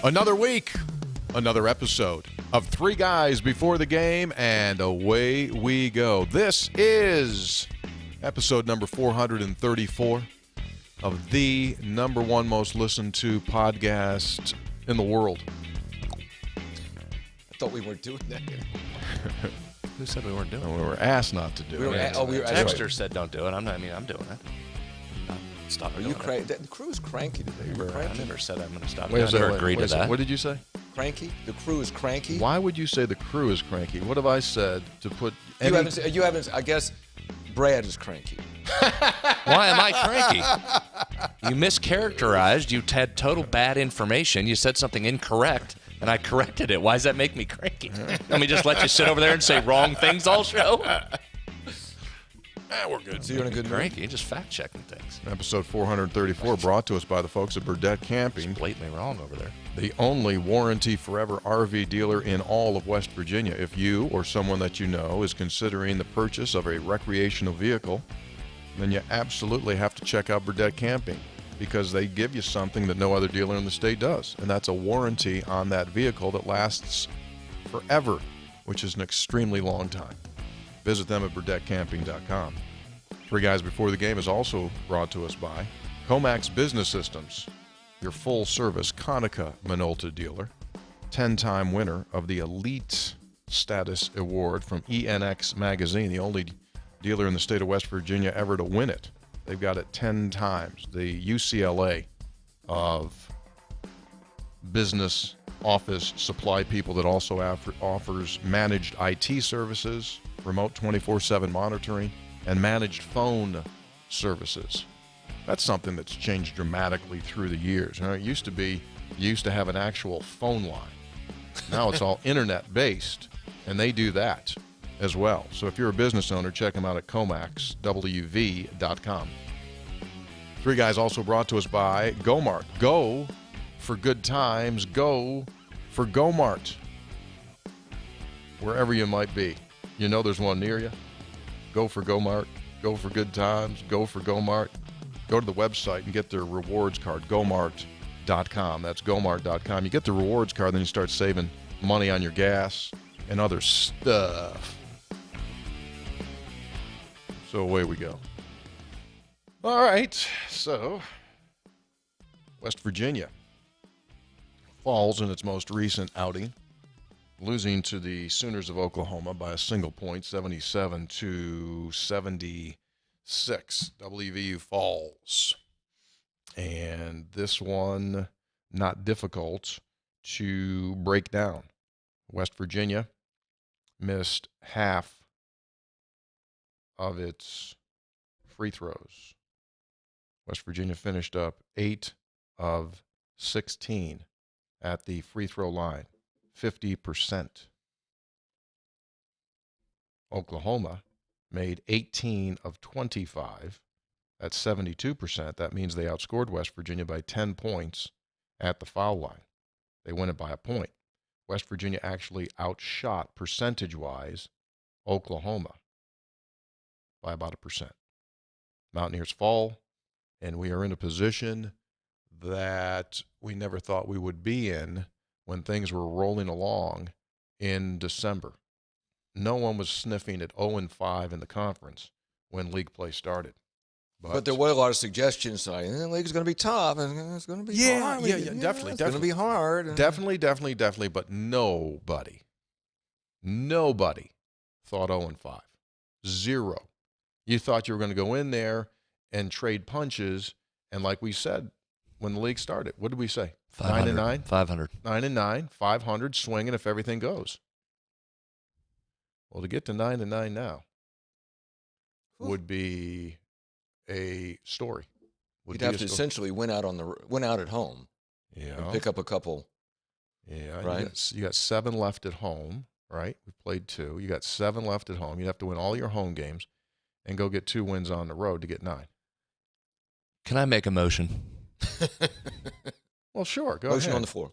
Another week, another episode of Three Guys Before the Game, and away we go. This is episode number 434 of the number one most listened to podcast in the world. I thought we weren't doing that yet. Who said we weren't doing it? We were asked not to do it. Texter said don't do it. I'm doing it. Stop. Are you cranky? The crew is cranky today. I never said I'm going to stop. Wait a I second, never wait, agreed wait to a second. that. What did you say? Cranky? The crew is cranky? Why would you say the crew is cranky? What have I said to put You haven't, I guess Brad is cranky. Why am I cranky? You mischaracterized. You had total bad information. You said something incorrect, and I corrected it. Why does that make me cranky? Let me just let you sit over there and say wrong things all show? We're good. So you're in a good mood? Cranky, just fact-checking things. Episode 434 brought to us by the folks at Burdette Camping. It's blatantly wrong over there. The only warranty forever RV dealer in all of West Virginia. If you or someone that you know is considering the purchase of a recreational vehicle, then you absolutely have to check out Burdette Camping, because they give you something that no other dealer in the state does, and that's a warranty on that vehicle that lasts forever, which is an extremely long time. Visit them at burdettecamping.com. Three Guys Before the Game is also brought to us by Comax Business Systems, your full-service Konica Minolta dealer, 10-time winner of the Elite Status Award from ENX Magazine, the only dealer in the state of West Virginia ever to win it. They've got it 10 times. The UCLA of business office supply people that also offers managed IT services, remote 24/7 monitoring, and managed phone services. That's something that's changed dramatically through the years. It used to be you used to have an actual phone line. Now it's all internet-based, and they do that as well. So if you're a business owner, check them out at comaxwv.com. Three Guys also brought to us by GoMart. Go for good times. Go for GoMart. Wherever you might be. You know there's one near you. Go for GoMart. Go for good times. Go for GoMart. Go to the website and get their rewards card, gomart.com. That's gomart.com. You get the rewards card, then you start saving money on your gas and other stuff. So away we go. All right, so West Virginia falls in its most recent outing, losing to the Sooners of Oklahoma by a single point, 77-76. WVU falls. And this one, not difficult to break down. West Virginia missed half of its free throws. West Virginia finished up 8 of 16 at the free throw line, 50%. Oklahoma made 18 of 25 at 72%. That means they outscored West Virginia by 10 points at the foul line. They win it by a point. West Virginia actually outshot, percentage-wise, Oklahoma by about 1%. Mountaineers fall, and we are in a position that we never thought we would be in when things were rolling along in December. No one was sniffing at 0-5 in the conference when league play started. But there were a lot of suggestions saying the league's going to be tough and it's going to be hard. Definitely. It's going to be hard. Definitely. But nobody thought 0-5. Zero. You thought you were going to go in there and trade punches, and like we said when the league started, what did we say? 9-9? 500. 9-9, 500, swinging if everything goes. Well, to get to 9-9 now would be a story. You'd have to essentially win out at home. Yeah. And pick up a couple. Yeah. Right. You got 7 left at home, right? We played 2. You got 7 left at home. You'd have to win all your home games and go get 2 wins on the road to get 9. Can I make a motion? Well, sure. Go Motion ahead. on the floor.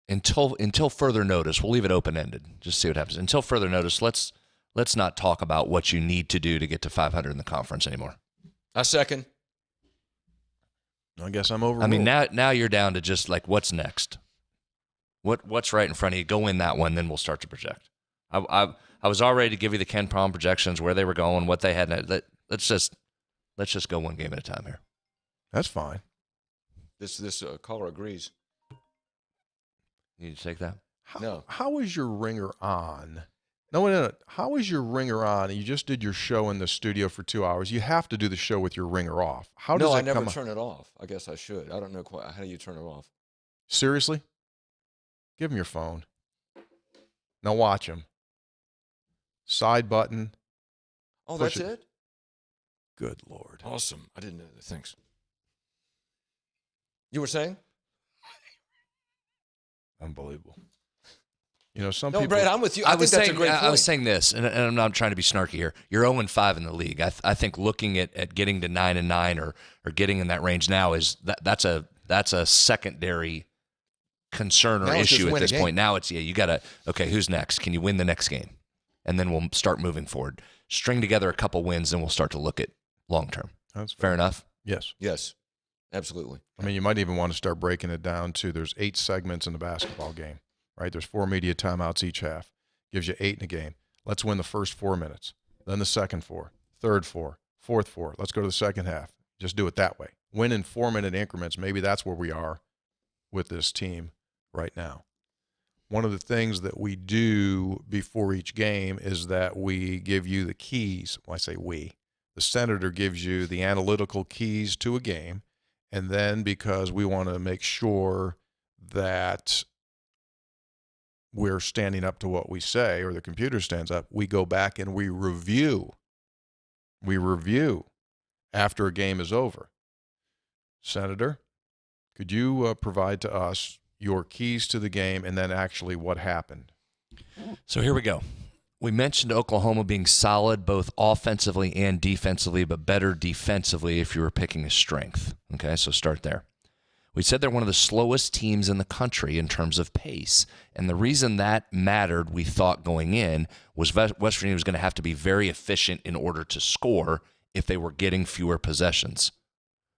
Until further notice, we'll leave it open-ended. Just see what happens. Until further notice, let's not talk about what you need to do to get to 500 in the conference anymore. I second. I guess I'm over. I mean, now you're down to just like, what's next? What's right in front of you? Go win that one, then we'll start to project. I was all ready to give you the Ken Prom projections, where they were going, what they had. Let's just go one game at a time here. That's fine. This caller agrees. You need to take that? No. How is your ringer on? No. How is your ringer on? You just did your show in the studio for 2 hours. You have to do the show with your ringer off. How does No, that I never come turn it off. I guess I should. I don't know quite. How do you turn it off? Seriously? Give him your phone. Now watch him. Side button. Oh, Push that's it? Good Lord. Awesome. I didn't know that. Thanks. You were saying? Unbelievable. You know, some No, people. Brad, I'm with you. I think that's a great point. I was saying this, and I'm not trying to be snarky here. You're 0-5 in the league. I think looking at getting to 9-9 or getting in that range now that's a secondary concern or Now it's just issue at win a this game. point. Now it's you got to, okay, who's next? Can you win the next game? And then we'll start moving forward. String together a couple wins, and we'll start to look at long term. That's Fair enough? Yes. Yes, absolutely. I mean, you might even want to start breaking it down to there's 8 segments in the basketball game, right? There's 4 media timeouts each half. Gives you 8 in a game. Let's win the first 4 minutes, then the second 4, third 4, fourth 4. Let's go to the second half. Just do it that way. Win in 4-minute increments. Maybe that's where we are with this team right now. One of the things that we do before each game is that we give you the keys. Well, I say we. The senator gives you the analytical keys to a game, and then because we want to make sure that we're standing up to what we say, or the computer stands up, we go back and we review. We review after a game is over. Senator, could you provide to us your keys to the game and then actually what happened? So here we go. We mentioned Oklahoma being solid both offensively and defensively, but better defensively if you were picking a strength. Okay, so start there. We said they're one of the slowest teams in the country in terms of pace. And the reason that mattered, we thought going in, was West Virginia was going to have to be very efficient in order to score if they were getting fewer possessions.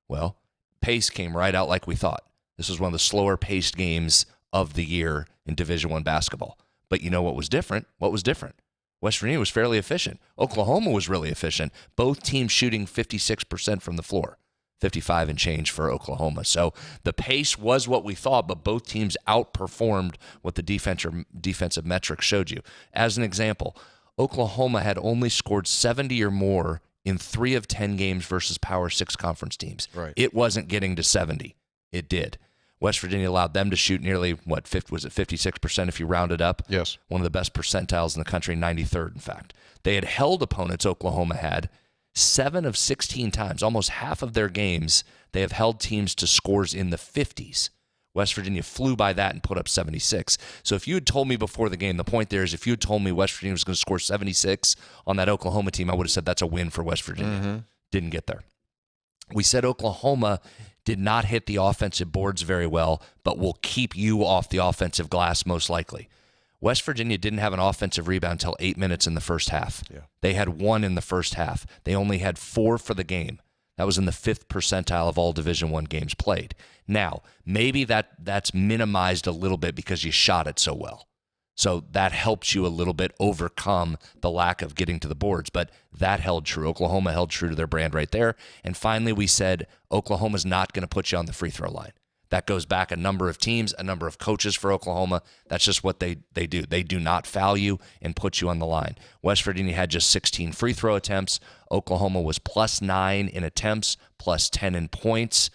Well, pace came right out like we thought. This was one of the slower paced games of the year in Division I basketball. But you know what was different? What was different? West Virginia was fairly efficient. Oklahoma was really efficient. Both teams shooting 56% from the floor. 55 and change for Oklahoma. So the pace was what we thought, but both teams outperformed what the defensive metrics showed you. As an example, Oklahoma had only scored 70 or more in 3 of 10 games versus Power 6 conference teams. Right. It wasn't getting to 70. It did. West Virginia allowed them to shoot nearly, was it 56% if you round it up? Yes. One of the best percentiles in the country, 93rd, in fact. They had held opponents, Oklahoma had, 7 of 16 times, almost half of their games, they have held teams to scores in the 50s. West Virginia flew by that and put up 76. So if you had told me before the game, the point there is if you had told me West Virginia was going to score 76 on that Oklahoma team, I would have said that's a win for West Virginia. Mm-hmm. Didn't get there. We said Oklahoma did not hit the offensive boards very well, but will keep you off the offensive glass most likely. West Virginia didn't have an offensive rebound until 8 minutes in the first half. Yeah. They had 1 in the first half. They only had 4 for the game. That was in the 5th percentile of all Division I games played. Now, maybe that's minimized a little bit because you shot it so well. So that helps you a little bit overcome the lack of getting to the boards. But that held true. Oklahoma held true to their brand right there. And finally, we said Oklahoma's not going to put you on the free throw line. That goes back a number of teams, a number of coaches for Oklahoma. That's just what they do. They do not foul you and put you on the line. West Virginia had just 16 free throw attempts. Oklahoma was +9 in attempts, +10 in points.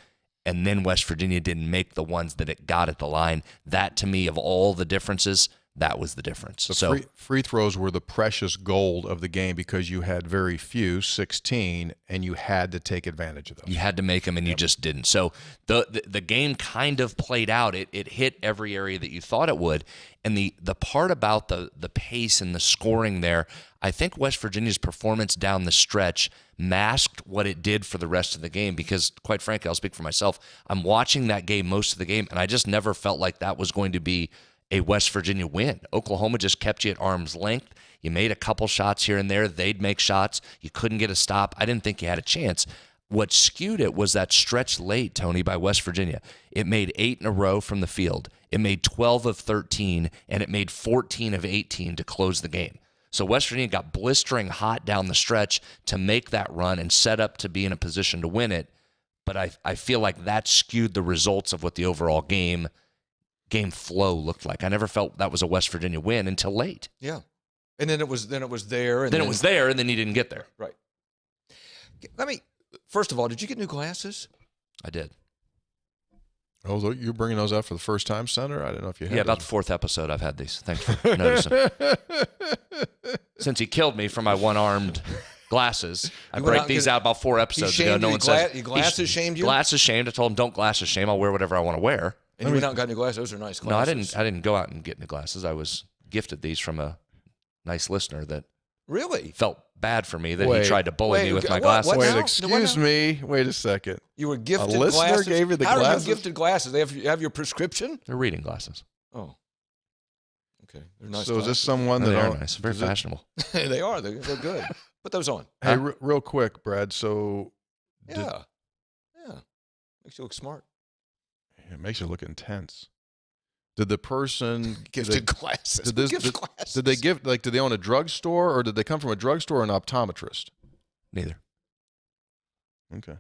And then West Virginia didn't make the ones that it got at the line. That, to me, of all the differences, that was the difference. So free throws were the precious gold of the game because you had very few, 16, and you had to take advantage of those. You had to make them, and you just didn't. So the game kind of played out. It hit every area that you thought it would. And the part about the pace and the scoring there, I think West Virginia's performance down the stretch masked what it did for the rest of the game because, quite frankly, I'll speak for myself, I'm watching that game most of the game, and I just never felt like that was going to be a West Virginia win. Oklahoma just kept you at arm's length. You made a couple shots here and there. They'd make shots. You couldn't get a stop. I didn't think you had a chance. what skewed it was that stretch late, Tony, by West Virginia. It made 8 in a row from the field. It made 12 of 13, and it made 14 of 18 to close the game. So West Virginia got blistering hot down the stretch to make that run and set up to be in a position to win it. But I feel like that skewed the results of what the overall game flow looked like. I never felt that was a West Virginia win until late. Yeah. And then it was there. And then it was there, and then you didn't get there. Right. First of all, did you get new glasses? I did. Oh, you're bringing those out for the first time, Senator? I didn't know if you had Yeah, about those. the 4th episode I've had these. Thanks for noticing. Since he killed me for my one-armed glasses, I break these out about 4 episodes ago. No one says he glasses shamed you? Glasses shamed. I told him, don't glasses shame. I'll wear whatever I want to wear. And you went out and got new glasses? Those are nice No, glasses. I didn't go out and get new glasses. I was gifted these from a nice listener that really felt bad for me that he tried to bully me with my glasses. What Wait, now? excuse me. Wait a second. You were gifted A listener glasses? gave you the How glasses? are you gifted glasses? They have your prescription? They're reading glasses. Oh. Okay. They're nice So is this glasses. someone They that are nice. Very fashionable. They are. They're good. Put those on. Hey, real quick, Brad. So Yeah. Makes you look smart. it makes you look intense. Did the person Gifted glasses. Did this? Who gives glasses? Did they give did they own a drugstore or did they come from a drugstore or an optometrist? Neither. Okay.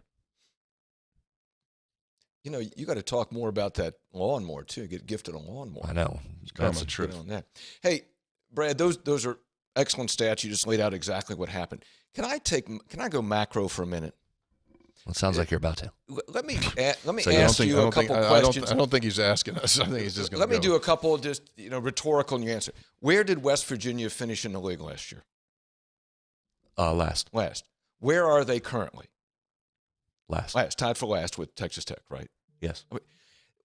You got to talk more about that lawnmower too. Get gifted a lawnmower. I know. That's the truth. Get on that. Hey, Brad, those are excellent stats. You just laid out exactly what happened. Can I go macro for a minute? Well, it sounds like you're about to. Let me So ask you a couple questions. I don't think he's asking us. I think he's just going to Let me do a couple just rhetorical in your answer. Where did West Virginia finish in the league last year? Last. Where are they currently? Last. Tied for last with Texas Tech, right? Yes.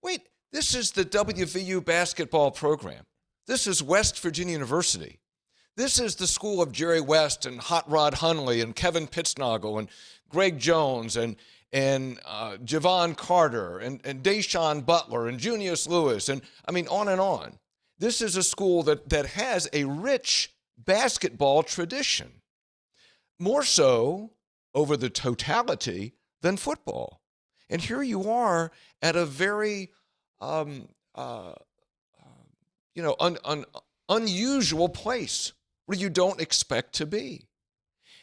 Wait, this is the WVU basketball program. This is West Virginia University. This is the school of Jerry West and Hot Rod Hundley and Kevin Pittsnoggle and Greg Jones and Javon Carter and Deshaun Butler and Junius Lewis and on and on. This is a school that has a rich basketball tradition, more so over the totality than football. And here you are at a very unusual place where you don't expect to be.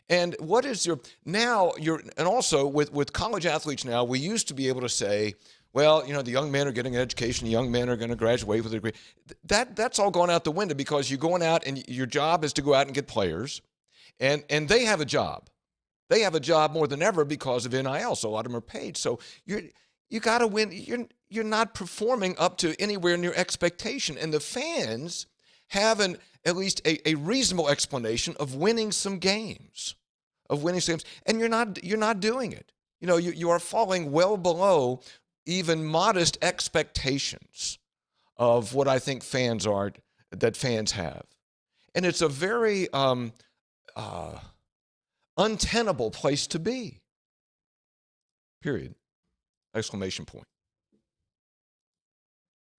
And what is and also with college athletes now, we used to be able to say, well, the young men are getting an education, the young men are going to graduate with a degree. That's all gone out the window because you're going out and your job is to go out and get players, and they have a job. They have a job more than ever because of NIL, so a lot of them are paid. So you got to win. You're not performing up to anywhere near expectation, and the fans have at least a reasonable explanation of winning some games, and you're not doing it. You are falling well below even modest expectations of what I think fans have, and it's a very untenable place to be. Period. Exclamation point.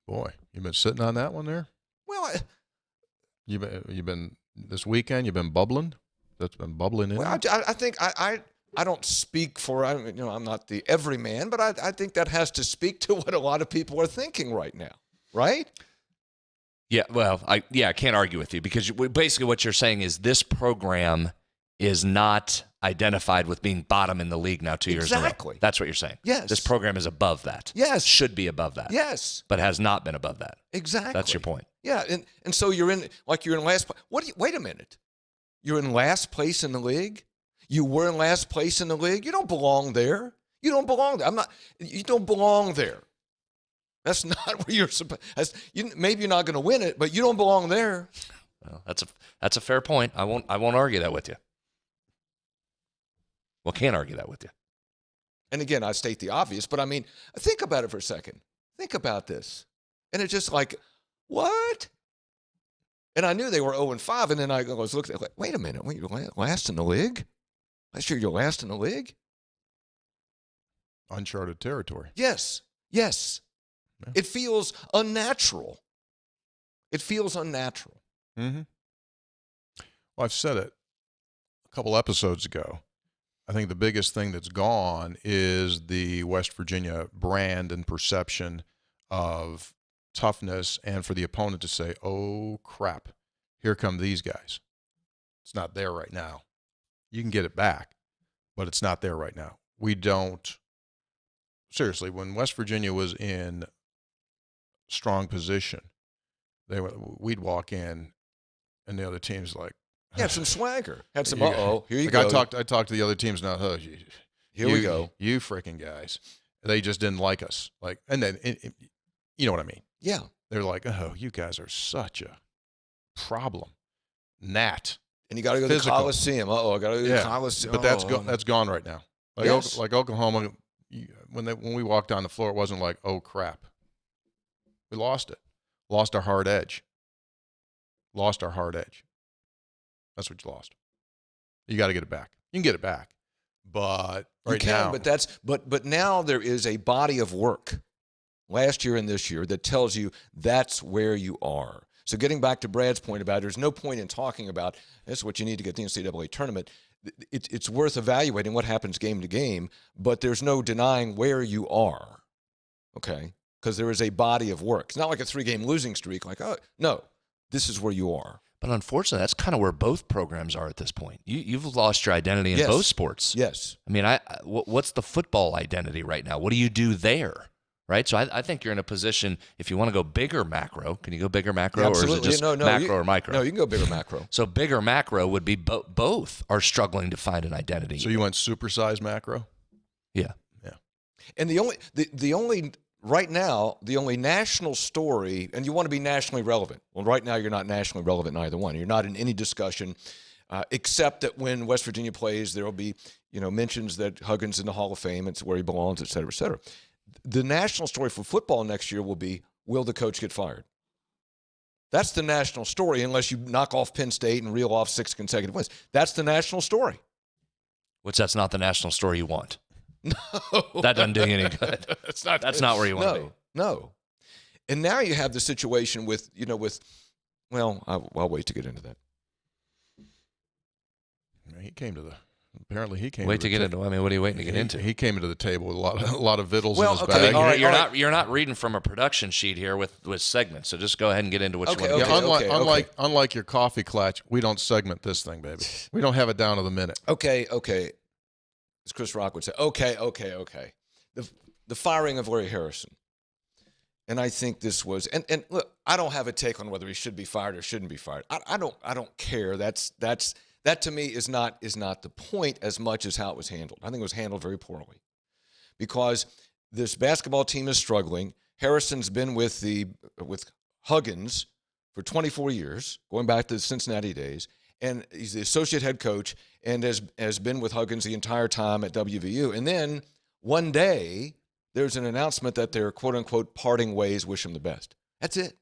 Boy, you've been sitting on that one there. Well, You've been this weekend. You've been bubbling. That's been bubbling in. Well, I think I don't speak for I'm not the everyman, but I think that has to speak to what a lot of people are thinking right now, right? Yeah. Well, I can't argue with you because basically what you're saying is this program is not identified with being bottom in the league now 2 years in a row. Exactly. That's what you're saying. Yes. This program is above that. Yes. Should be above that. Yes. But has not been above that. Exactly. That's your point. Yeah, and so you're in last place. Wait a minute. You're in last place in the league? You were in last place in the league? You don't belong there. You don't belong there. You don't belong there. That's not where you're supposed. Maybe you're not going to win it, but you don't belong there. Well, that's a fair point. I won't argue that with you. Well, can't argue that with you. And again, I state the obvious, but think about it for a second. Think about this. And it's just like, what? And I knew they were 0-5, and then I was looking at it like, wait a minute, you're last in the league? Last year you're last in the league? Uncharted territory. Yes. Yeah. It feels unnatural. Mm-hmm. Well, I've said it a couple episodes ago. I think the biggest thing that's gone is the West Virginia brand and perception of toughness, and for the opponent to say, oh, crap, here come these guys. It's not there right now. You can get it back, but it's not there right now. We don't – seriously, when West Virginia was in strong position, we'd walk in, and the other team's like, had some swagger. Had some, here you like go. I talked to the other teams now. Oh, Here we go. You freaking guys. They just didn't like us. Like, and then, you know what I mean? Yeah. They're like, oh, you guys are such a problem. Gnat. And you got to go to the Coliseum. I got to go to the Coliseum. But that's gone right now. Like, yes. Like Oklahoma, when we walked on the floor, it wasn't like, oh, crap. We lost it. Lost our hard edge. Lost our hard edge. That's what you lost. You got to get it back. You can get it back, but now, but now there is a body of work, last year and this year, that tells you that's where you are. So getting back to Brad's point about there's no point in talking about this is what you need to get the NCAA tournament. It's worth evaluating what happens game to game, but there's no denying where you are. Okay, because there is a body of work. It's not like a 3-game losing streak. Like, oh no, this is where you are. But unfortunately, that's kind of where both programs are at this point. You've lost your identity in Yes. both sports. Yes. I mean, what's the football identity right now? What do you do there? Right? So I think you're in a position, if you want to go bigger macro, can you go bigger macro, or is it just macro or micro? No, you can go bigger macro. So bigger macro would be both are struggling to find an identity. So you went supersize macro? Yeah. And the only right now, the only national story, and you want to be nationally relevant. Well, right now you're not nationally relevant in either one. You're not in any discussion, except that when West Virginia plays, there will be mentions that Huggins in the Hall of Fame, it's where he belongs, et cetera, et cetera. The national story for football next year will be, will the coach get fired? That's the national story, unless you knock off Penn State and reel off 6 consecutive wins. That's the national story. That's not the national story you want. No. That doesn't do you any good. That's not where you want to be. No. And now you have the situation with, well, I'll wait to get into that. Apparently he came. Wait to get into. I mean, what are you waiting to get into? He came into the table with a lot of vittles in his okay, bag. You're not reading from a production sheet here with segments. So just go ahead and get into what you want to Okay, get. Yeah, unlike your coffee clutch, we don't segment this thing, baby. We don't have it down to the minute. Okay. As Chris Rock would say, okay. The firing of Larry Harrison. And I think this was, and look, I don't have a take on whether he should be fired or shouldn't be fired. I don't care. That to me is not the point as much as how it was handled. I think it was handled very poorly, because this basketball team is struggling. Harrison's been with Huggins for 24 years, going back to the Cincinnati days, and he's the associate head coach and has been with Huggins the entire time at WVU. And then one day there's an announcement that they're quote unquote parting ways. Wish him the best. That's it.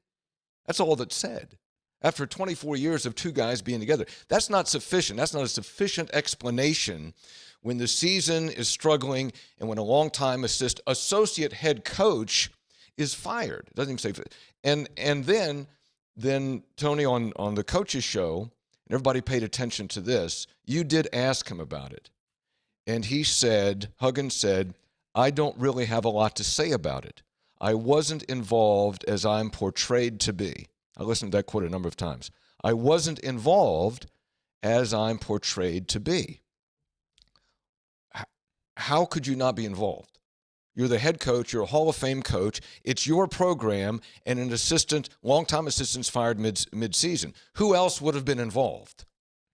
That's all that's said. After 24 years of two guys being together, that's not sufficient. That's not a sufficient explanation when the season is struggling and when a longtime associate head coach is fired. It doesn't even say. And then Tony on the coach's show, and everybody paid attention to this, you did ask him about it. And Huggins said, I don't really have a lot to say about it. I wasn't involved as I'm portrayed to be. I listened to that quote a number of times. I wasn't involved as I'm portrayed to be. How could you not be involved? You're the head coach. You're a Hall of Fame coach. It's your program, and an longtime assistant's fired mid-season. Who else would have been involved?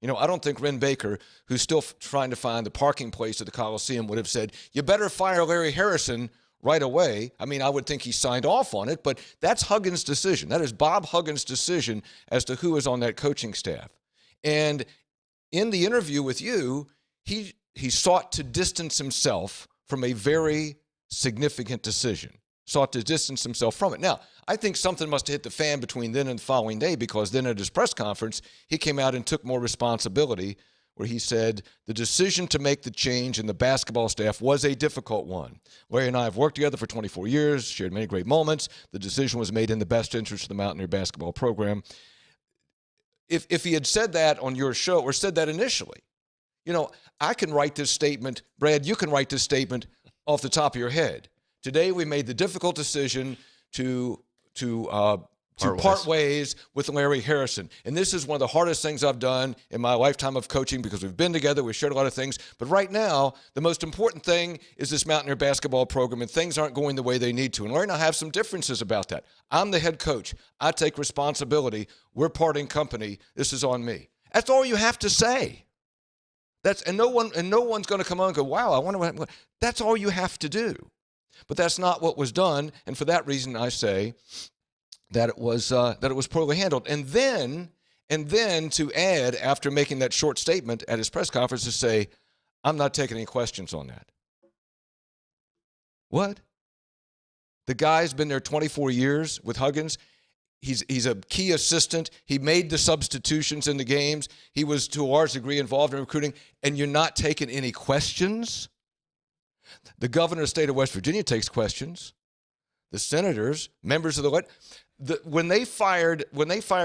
I don't think Ren Baker, who's still trying to find the parking place at the Coliseum, would have said, you better fire Larry Harrison right away. I mean, I would think he signed off on it, but that's Huggins' decision. That is Bob Huggins' decision as to who is on that coaching staff. And in the interview with you, he sought to distance himself from a very significant decision, sought to distance himself from it. Now, I think something must have hit the fan between then and the following day, because then at his press conference, he came out and took more responsibility, where he said the decision to make the change in the basketball staff was a difficult one. Larry and I have worked together for 24 years, shared many great moments. The decision was made in the best interest of the Mountaineer basketball program. If he had said that on your show, or said that initially, I can write this statement, Brad, you can write this statement off the top of your head. Today we made the difficult decision to part ways with Larry Harrison. And this is one of the hardest things I've done in my lifetime of coaching because we've been together, we've shared a lot of things. But right now, the most important thing is this Mountaineer basketball program, and things aren't going the way they need to. And Larry and I have some differences about that. I'm the head coach. I take responsibility. We're parting company. This is on me. That's all you have to say. No one's going to come on and go, wow, I wonder what. That's all you have to do. But that's not what was done. And for that reason, I say that it was poorly handled. And then to add, after making that short statement at his press conference, to say, I'm not taking any questions on that. What? The guy's been there 24 years with Huggins. He's a key assistant. He made the substitutions in the games. He was, to a large degree, involved in recruiting. And you're not taking any questions? The governor of the state of West Virginia takes questions. The senators, members of when they fired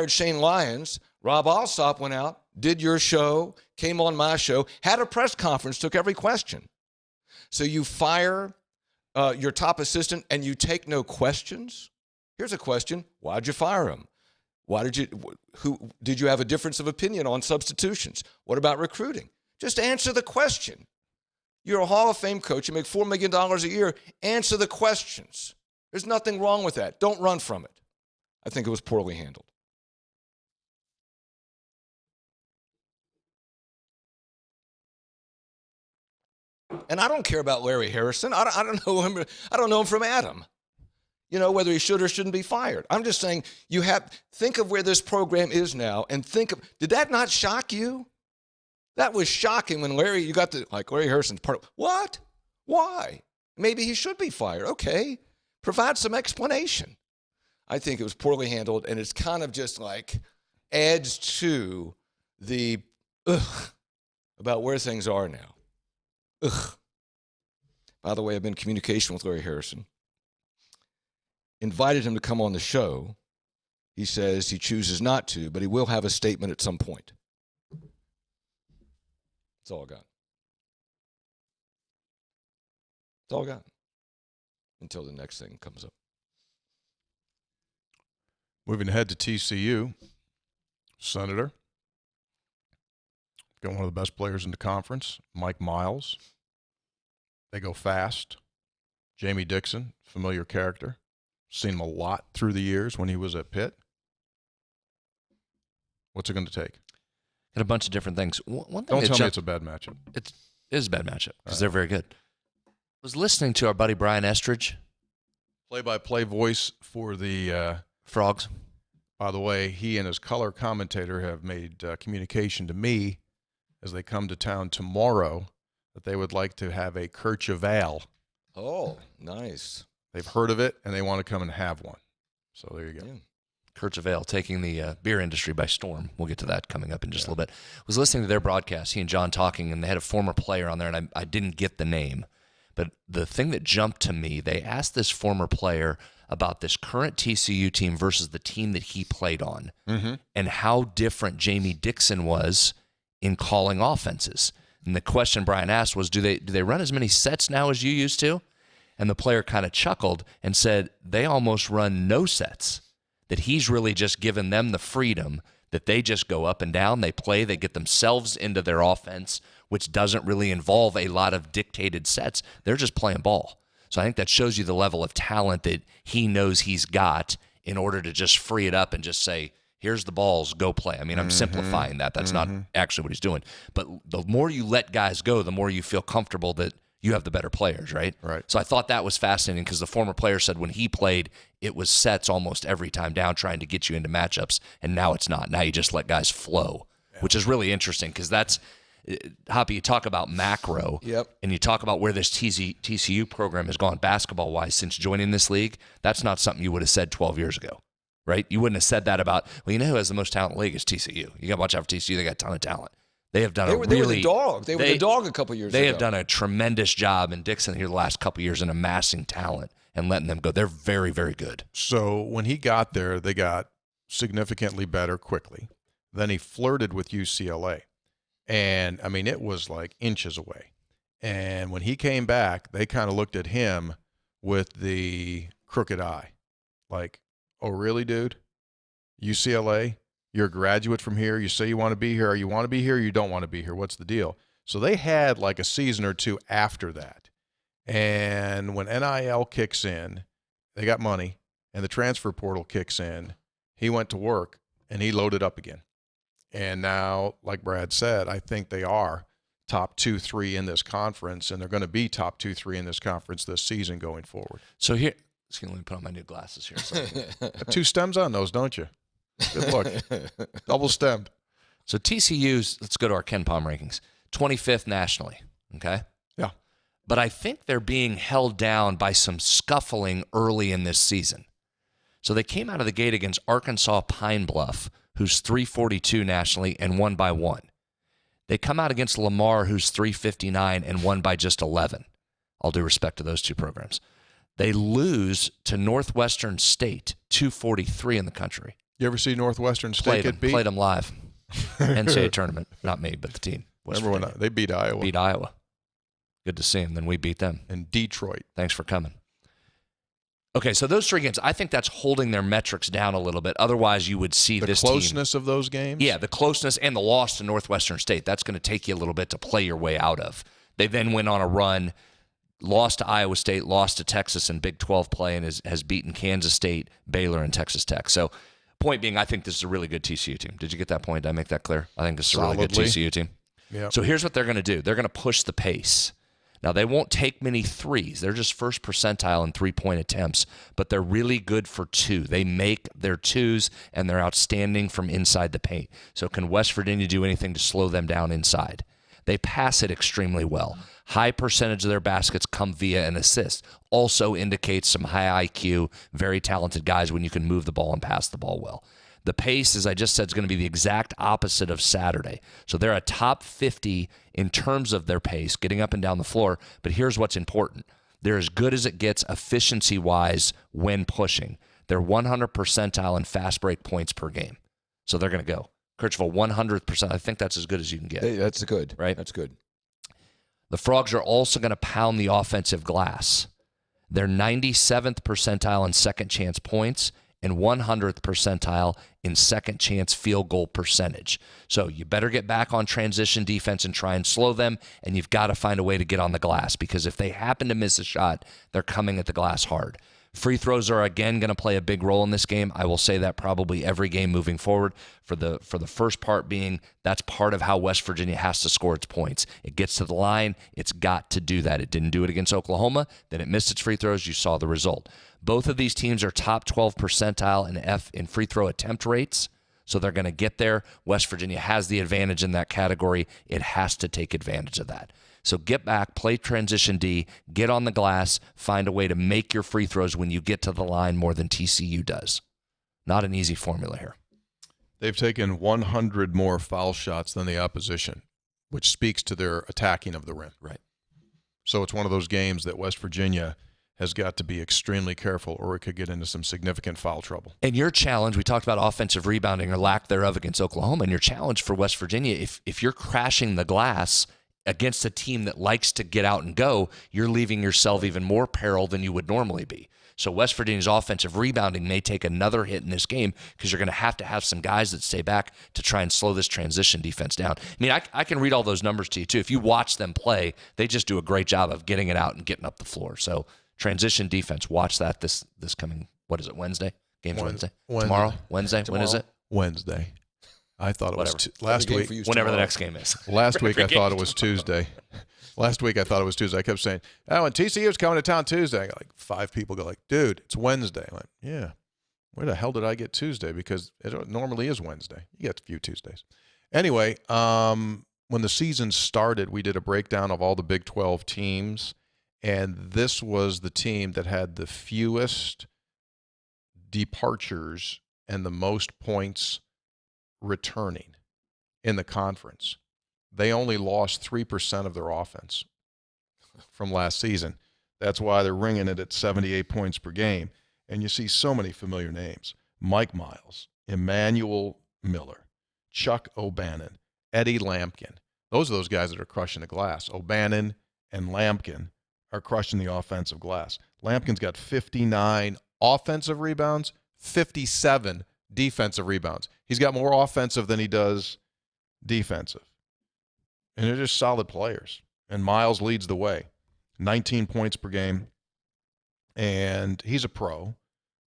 Shane Lyons, Rob Alsop went out, did your show, came on my show, had a press conference, took every question. So you fire your top assistant and you take no questions? Here's a question. Why'd you fire him? Did you have a difference of opinion on substitutions? What about recruiting? Just answer the question. You're a Hall of Fame coach. You make $4 million a year. Answer the questions. There's nothing wrong with that. Don't run from it. I think it was poorly handled. And I don't care about Larry Harrison. I don't know him. I don't know him from Adam. Whether he should or shouldn't be fired. I'm just saying think of where this program is now and did that not shock you? That was shocking when Larry Harrison's part. What? Why? Maybe he should be fired. Okay. Provide some explanation. I think it was poorly handled, and it's kind of just adds to the about where things are now. By the way, I've been in communication with Larry Harrison. Invited him to come on the show. He says he chooses not to, but he will have a statement at some point. That's all I got. That's all I got. Until the next thing comes up. Moving ahead to TCU, Senator. Got one of the best players in the conference, Mike Miles. They go fast. Jamie Dixon, familiar character. Seen him a lot through the years when he was at Pitt. What's it going to take? Got a bunch of different things. One thing Don't tell me it's a bad matchup. It is a bad matchup because they're very good. I was listening to our buddy Brian Estridge. Play-by-play voice for the Frogs. By the way, he and his color commentator have made communication to me as they come to town tomorrow that they would like to have a Kercheval. Oh, nice. They've heard of it, and they want to come and have one. So there you go. Yeah. Kercheval taking the beer industry by storm. We'll get to that coming up in just a little bit. I was listening to their broadcast, he and John talking, and they had a former player on there, and I didn't get the name. But the thing that jumped to me, they asked this former player about this current TCU team versus the team that he played on, and how different Jamie Dixon was in calling offenses. And the question Brian asked was, do they run as many sets now as you used to? And the player kind of chuckled and said, they almost run no sets, that he's really just given them the freedom that they just go up and down, they play, they get themselves into their offense, which doesn't really involve a lot of dictated sets. They're just playing ball. So I think that shows you the level of talent that he knows he's got in order to just free it up and just say, here's the balls, go play. I mean, I'm simplifying that. That's not actually what he's doing. But the more you let guys go, the more you feel comfortable that you have the better players, right? Right. So I thought that was fascinating because the former player said when he played, it was sets almost every time down trying to get you into matchups, and now it's not. Now you just let guys flow, which is really interesting because that's, Hoppy, you talk about macro, and you talk about where this TCU program has gone basketball-wise since joining this league. That's not something you would have said 12 years ago, right? You wouldn't have said that about, well, you know who has the most talent in the league is TCU. You got to watch out for TCU. They got a ton of talent. They have done They were the dog. They were the dog a couple years ago. They have done a tremendous job in Dixon here the last couple years in amassing talent and letting them go. They're very, very good. So when he got there, they got significantly better quickly. Then he flirted with UCLA. And, I mean, it was like inches away. And when he came back, they kind of looked at him with the crooked eye. Like, oh, really, dude? UCLA? You're a graduate from here. You say you want to be here. Or you want to be here or you don't want to be here? What's the deal? So they had like a season or two after that. And when NIL kicks in, they got money, and the transfer portal kicks in, he went to work, and he loaded up again. And now, like Brad said, I think they are top 2, 3 in this conference, and they're going to be top 2, 3 in this conference this season going forward. So here, let me put on my new glasses here. So Got 2 stems on those, don't you? Good luck. Double stemmed. So TCU's, let's go to our Ken Palm rankings, 25th nationally, okay? Yeah. But I think they're being held down by some scuffling early in this season. So they came out of the gate against Arkansas Pine Bluff, who's 342 nationally and won by 1. They come out against Lamar, who's 359 and won by just 11. All due respect to those two programs. They lose to Northwestern State, 243 in the country. You ever see Northwestern State get beat? Played them live. NCAA tournament. Not me, but the team. Remember when they beat Iowa? Beat Iowa. Good to see them. Then we beat them. In Detroit. Thanks for coming. Okay, so those 3 games, I think that's holding their metrics down a little bit. Otherwise, you would see this team. The closeness of those games? Yeah, the closeness and the loss to Northwestern State. That's going to take you a little bit to play your way out of. They then went on a run, lost to Iowa State, lost to Texas in Big 12 play, and has beaten Kansas State, Baylor, and Texas Tech. So, point being, I think this is a really good TCU team. Did you get that point? Did I make that clear? I think this is a really good TCU team. Yeah. So here's what they're going to do. They're going to push the pace. Now, they won't take many threes. They're just first percentile in three-point attempts, but they're really good for 2. They make their 2s, and they're outstanding from inside the paint. So can West Virginia do anything to slow them down inside? They pass it extremely well. High percentage of their baskets come via an assist. Also indicates some high IQ, very talented guys when you can move the ball and pass the ball well. The pace, as I just said, is going to be the exact opposite of Saturday. So they're a top 50 in terms of their pace, getting up and down the floor. But here's what's important. They're as good as it gets efficiency-wise when pushing. They're 100 percentile in fast break points per game. So they're going to go. Kirchhoff, 100%. I think that's as good as you can get. Hey, that's good. Right? That's good. The Frogs are also going to pound the offensive glass. They're 97th percentile in second chance points and 100th percentile in second chance field goal percentage. So you better get back on transition defense and try and slow them, and you've got to find a way to get on the glass, because if they happen to miss a shot, they're coming at the glass hard. Free throws are again going to play a big role in this game. I will say that probably every game moving forward. For the first part being, that's part of how West Virginia has to score its points. It gets to the line, it's got to do that. It didn't do it against Oklahoma, then it missed its free throws. You saw the result. Both of these teams are top 12 percentile in free throw attempt rates, so they're going to get there. West Virginia has the advantage in that category. It has to take advantage of that. So get back, play transition D, get on the glass, find a way to make your free throws when you get to the line more than TCU does. Not an easy formula here. They've taken 100 more foul shots than the opposition, which speaks to their attacking of the rim. Right. So it's one of those games that West Virginia has got to be extremely careful, or it could get into some significant foul trouble. And your challenge, we talked about offensive rebounding or lack thereof against Oklahoma, and your challenge for West Virginia, if you're crashing the glass against a team that likes to get out and go, you're leaving yourself even more peril than you would normally be. So West Virginia's offensive rebounding may take another hit in this game, because you're going to have some guys that stay back to try and slow this transition defense down. I mean, I can read all those numbers to you, too. If you watch them play, they just do a great job of getting it out and getting up the floor. So transition defense, watch that this coming, what is it, Wednesday? Game's Wednesday? Tomorrow? Wednesday? Tomorrow. When is it? Wednesday. I thought it Whatever. was last week. Whenever the next game is. Last week I thought it was Tuesday. Last week I thought it was Tuesday. I kept saying, "Oh, and TCU's coming to town Tuesday." I got like 5 people go like, "Dude, it's Wednesday." I'm like, "Yeah. Where the hell did I get Tuesday? Because it normally is Wednesday. You get a few Tuesdays." Anyway, when the season started, we did a breakdown of all the Big 12 teams, and this was the team that had the fewest departures and the most points returning in the conference. They only lost 3% of their offense from last season. That's why they're ringing it at 78 points per game. And you see so many familiar names: Mike Miles, Emmanuel Miller, Chuck O'Bannon, Eddie Lampkin, Those are those guys that are crushing the glass. O'Bannon and Lampkin are crushing the offensive glass. Lampkin's got 59 offensive rebounds, 57 defensive rebounds. He's got more offensive than he does defensive. And they're just solid players. And Miles leads the way. 19 points per game. And he's a pro.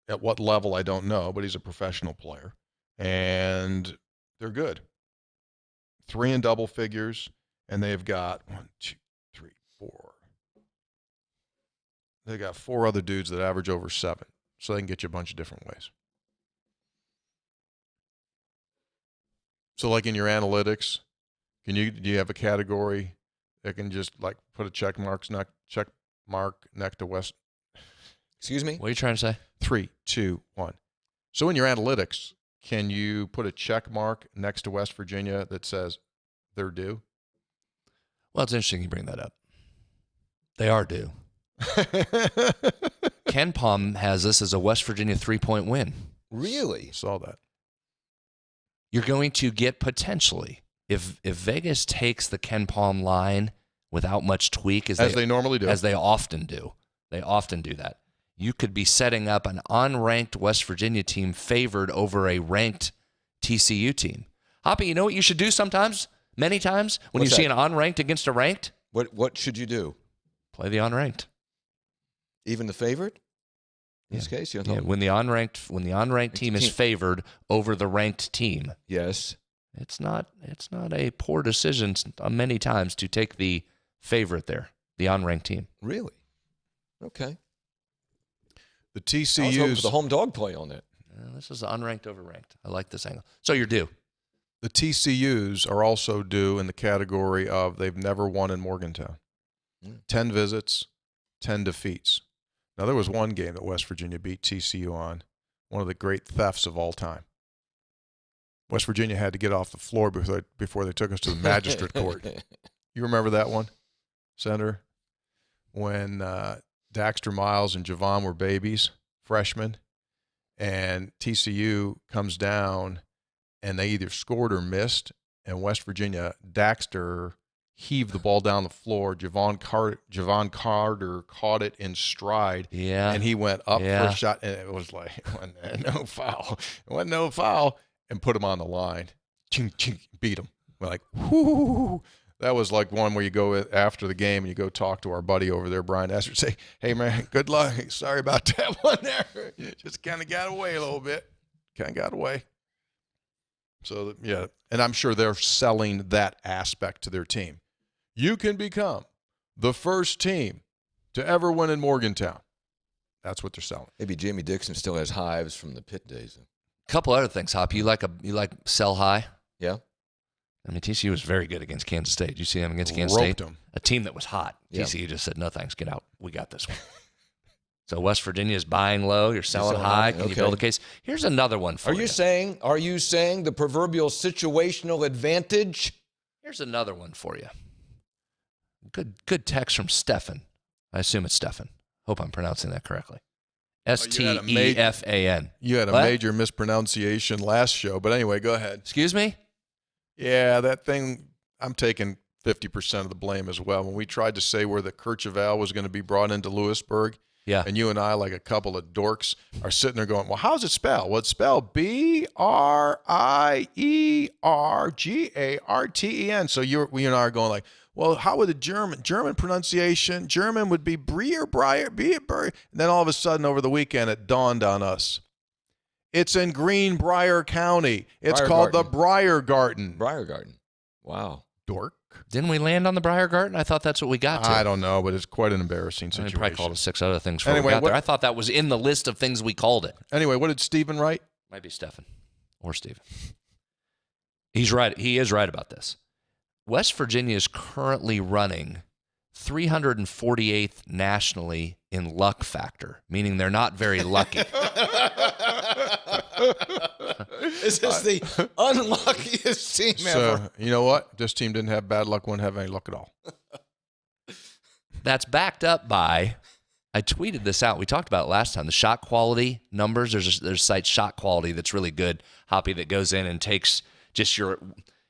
At what level, I don't know, but he's a professional player. And they're good. 3 in double figures, and they've got 1, 2, 3, 4. They got 4 other dudes that average over 7, so they can get you a bunch of different ways. So, like in your analytics, do you have a category that can just like put a check mark next to West? Excuse me? What are you trying to say? 3, 2, 1. So in your analytics, can you put a check mark next to West Virginia that says they're due? Well, it's interesting you bring that up. They are due. Ken Palm has this as a West Virginia 3-point win. Really? Saw that. You're going to get potentially, if Vegas takes the Ken Palm line without much tweak, as they normally do. As they often do. They often do that. You could be setting up an unranked West Virginia team favored over a ranked TCU team. Hoppy, you know what you should do sometimes, many times, when What's you see that? an unranked against a ranked? What should you do? Play the unranked. Even the favorite? In this case? You Yeah, when the unranked team is favored over the ranked team. Yes. It's not a poor decision many times to take the favorite there, the unranked team. Really? Okay. The I was hoping TCU's for the home dog play on that. This is unranked over ranked. I like this angle. So you're due. The TCUs are also due in the category of they've never won in Morgantown. 10 visits, 10 defeats. Now, there was one game that West Virginia beat TCU on, one of the great thefts of all time. West Virginia had to get off the floor before they took us to the magistrate court. You remember that one, Senator? When Daxter Miles and Javon were babies, freshmen, and TCU comes down, and they either scored or missed, and West Virginia, Daxter heaved the ball down the floor. Javon Carter caught it in stride, and he went up for a shot, and it was like, no foul. It wasn't no foul, and put him on the line. Ching, ching, beat him. We're like, whoo. That was like one where you go after the game and you go talk to our buddy over there, Brian Esser, say, hey, man, good luck. Sorry about that one there. Just kind of got away a little bit. Kind of got away. So, yeah, and I'm sure they're selling that aspect to their team. You can become the first team to ever win in Morgantown. That's what they're selling. Maybe Jamie Dixon still has hives from the Pitt days. A couple other things, Hop. You like sell high? Yeah. I mean, TCU was very good against Kansas State. Did you see them against Kansas Roped State? them. A team that was hot. Yeah. TCU just said, no thanks, get out. We got this one. So West Virginia is buying low. You're selling high. Can you build a case? Here's another one for you. Are you saying the proverbial situational advantage? Here's another one for you. Good text from Stefan. I assume it's Stefan. Hope I'm pronouncing that correctly. Stefan. You had a major mispronunciation last show, but anyway, go ahead. Excuse me? Yeah, that thing, I'm taking 50% of the blame as well. When we tried to say where the Kercheval was going to be brought into Lewisburg, and you and I, like a couple of dorks, are sitting there going, well, how's it spelled? Well, it's spelled Briergarten. So we and I are going like, well, how would the German pronunciation? German would be Brier. And then all of a sudden over the weekend, it dawned on us. It's in Greenbrier County. It's called the Briergarten. Briergarten. Wow. Dork. Didn't we land on the Briergarten? I thought that's what we got to. I don't know, but it's quite an embarrassing situation. We probably called it 6 other things before we got there. I thought that was in the list of things we called it. Anyway, what did Stephen write? Might be Stephen or Stephen. He's right. He is right about this. West Virginia is currently running 348th nationally in luck factor, meaning they're not very lucky. This is the unluckiest team ever. So, you know what? This team didn't have bad luck, wouldn't have any luck at all. That's backed up by, I tweeted this out. We talked about it last time. The shot quality numbers. There's a site Shot Quality that's really good, Hoppy, that goes in and takes just your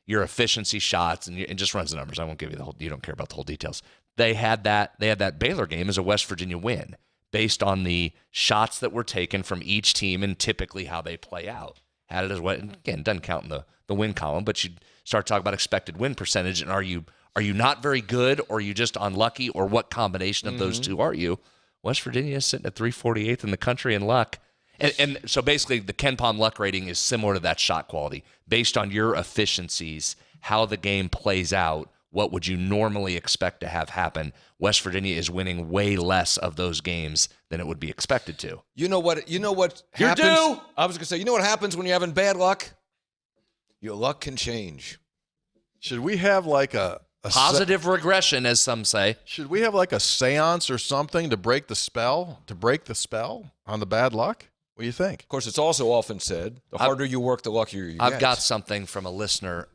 your efficiency shots, and it just runs the numbers. I won't give you the whole. You don't care about the whole details. They had that Baylor game as a West Virginia win based on the shots that were taken from each team and typically how they play out. Had it as well. Again, doesn't count in the win column, but you start talking about expected win percentage, and are you not very good, or are you just unlucky, or what combination of those two are you? West Virginia is sitting at 348th in the country in luck. And so basically the Ken Pom luck rating is similar to that shot quality. Based on your efficiencies, how the game plays out, what would you normally expect to have happen? West Virginia is winning way less of those games than it would be expected to. You know what You're happens? due. I was going to say, you know what happens when you're having bad luck? Your luck can change. Should we have like a Positive regression, as some say. Should we have like a seance or something to break the spell? On the bad luck? What do you think? Of course, it's also often said, the harder you work, the luckier you get. I've got something from a listener,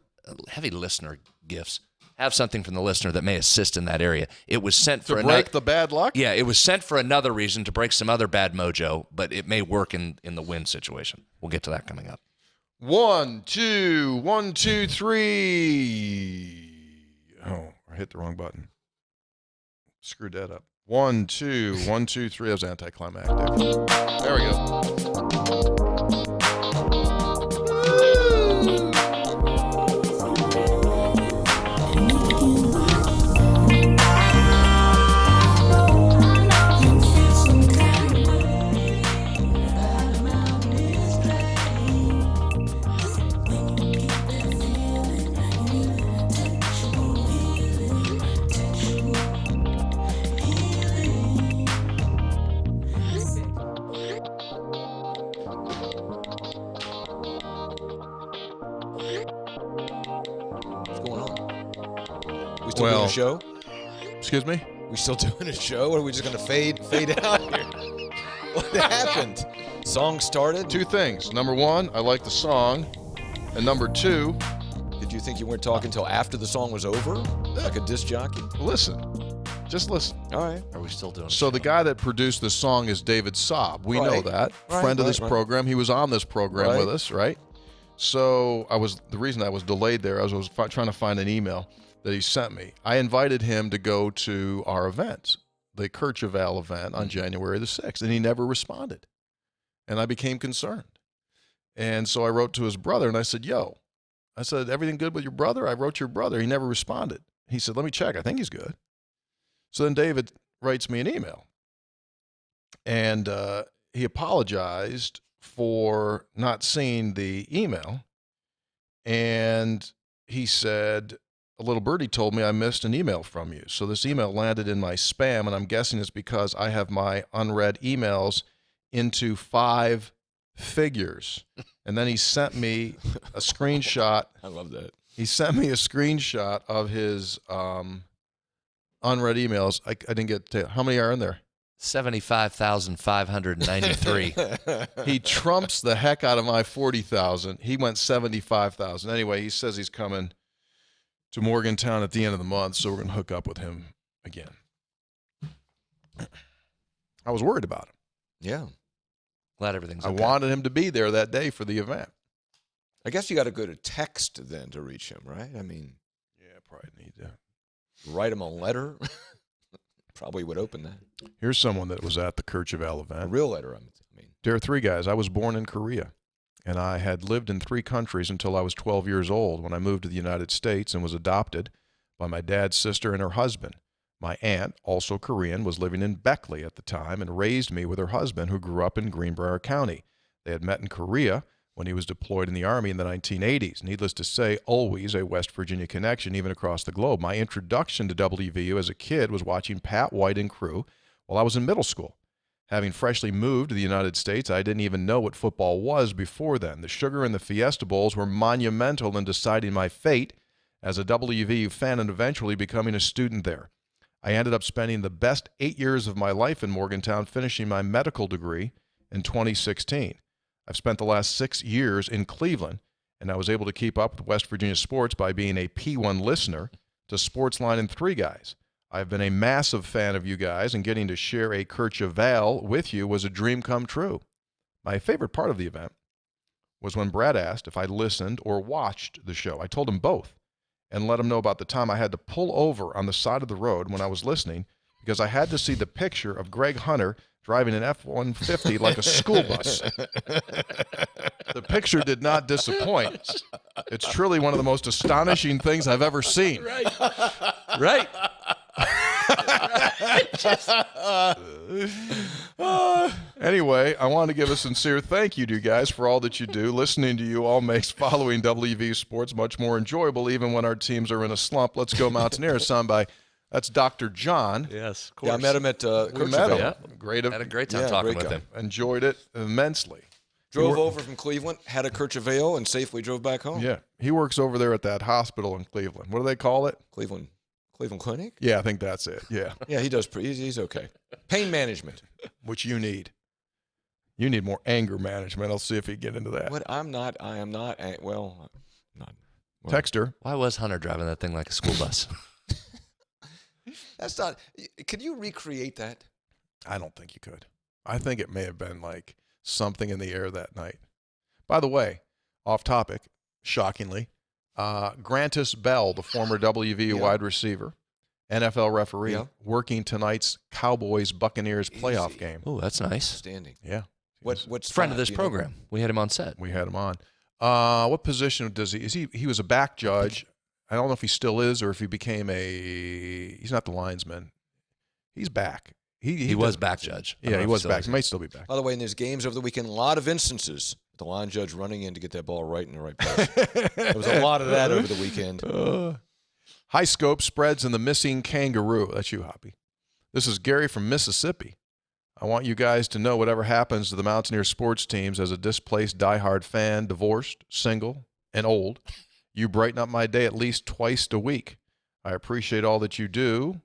heavy listener gifts. Have something from the listener that may assist in that area. It was sent for To break the bad luck? Yeah, it was sent for another reason, to break some other bad mojo, but it may work in the win situation. We'll get to that coming up. 1, 2, 1, 2, 3. Oh, I hit the wrong button. Screwed that up. 1, 2, 1, 2, 3. That was anticlimactic. There we go. Doing a show? Excuse me? We still doing a show, or are we just going to fade out here? What happened? Song started? Two things. Number one, I like the song. And number two, did you think you weren't talking until after the song was over? Like a disc jockey? Listen. Just listen. All right. Are we still doing So the guy that produced this song is David Saab. We know that. Friend of this program. He was on this program with us, right? So the reason I was delayed there, I was trying to find an email that he sent me. I invited him to go to our event, the Kircheval event on January the 6th, and he never responded. And I became concerned. And so I wrote to his brother, and I said, everything good with your brother? I wrote to your brother. He never responded. He said, let me check. I think he's good. So then David writes me an email. And he apologized for not seeing the email. And he said, a little birdie told me I missed an email from you. So this email landed in my spam, and I'm guessing it's because I have my unread emails into 5 figures. And then he sent me a screenshot. I love that. He sent me a screenshot of his unread emails. I didn't get to how many are in there? 75,593. He trumps the heck out of my 40,000. He went 75,000. Anyway, he says he's coming to Morgantown at the end of the month, so we're going to hook up with him again. I was worried about him. Yeah. Glad everything's I okay. wanted him to be there that day for the event. I guess you got to go to text then to reach him, right? I mean, yeah, probably need to write him a letter. Probably would open that. Here's someone that was at the Kircheval A event. real letter, I mean. There are 3 guys. I was born in Korea, and I had lived in 3 countries until I was 12 years old when I moved to the United States and was adopted by my dad's sister and her husband. My aunt, also Korean, was living in Beckley at the time and raised me with her husband, who grew up in Greenbrier County. They had met in Korea when he was deployed in the Army in the 1980s. Needless to say, always a West Virginia connection, even across the globe. My introduction to WVU as a kid was watching Pat White and crew while I was in middle school. Having freshly moved to the United States, I didn't even know what football was before then. The Sugar and the Fiesta Bowls were monumental in deciding my fate as a WVU fan and eventually becoming a student there. I ended up spending the best 8 years of my life in Morgantown, finishing my medical degree in 2016. I've spent the last 6 years in Cleveland, and I was able to keep up with West Virginia sports by being a P1 listener to Sportsline and 3 Guys. I've been a massive fan of you guys, and getting to share a Kircheval with you was a dream come true. My favorite part of the event was when Brad asked if I listened or watched the show. I told him both and let him know about the time I had to pull over on the side of the road when I was listening because I had to see the picture of Greg Hunter driving an F-150 like a school bus. The picture did not disappoint. It's truly one of the most astonishing things I've ever seen. Right. Anyway, I want to give a sincere thank you to you guys for all that you do. Listening to you all makes following WV Sports much more enjoyable, even when our teams are in a slump. Let's go Mountaineers, sung by that's Dr. John. Yes, of course. Yeah, I met him at We met him. Yeah. Great. Had a great time talking with guy. him. Enjoyed it immensely. Drove over from Cleveland, had a Kirchhoff and safely drove back home. Yeah, he works over there at that hospital in Cleveland. What do they call it? Cleveland Clinic? Yeah, I think that's it. Yeah, Yeah, he does. He's okay. Pain management. which you need. You need more anger management. I'll see if he can get into that. What I am not. Well, not. Well, Texter. Why was Hunter driving that thing like a school bus? That's not. Could you recreate that? I don't think you could. I think it may have been like something in the air that night. By the way, off topic, shockingly, Grantis Bell, the former WVU wide receiver, NFL referee, working tonight's Cowboys-Buccaneers playoff Easy. game. Oh, that's nice. Standing. Yeah. What's Friend of that? this Do you know? program. We had him on set. We had him on. What position does he? Is he was a back judge. I don't know if he still is or if he became he's not the linesman. He's back. He was back judge. Yeah, he was back. He might still be back. By the way, in these games over the weekend, a lot of instances, the line judge running in to get that ball right in the right place. There was a lot of that over the weekend. High scope spreads and the missing kangaroo. That's you, Hoppy. This is Gary from Mississippi. I want you guys to know whatever happens to the Mountaineer sports teams as a displaced diehard fan, divorced, single, and old, you brighten up my day at least twice a week. I appreciate all that you do,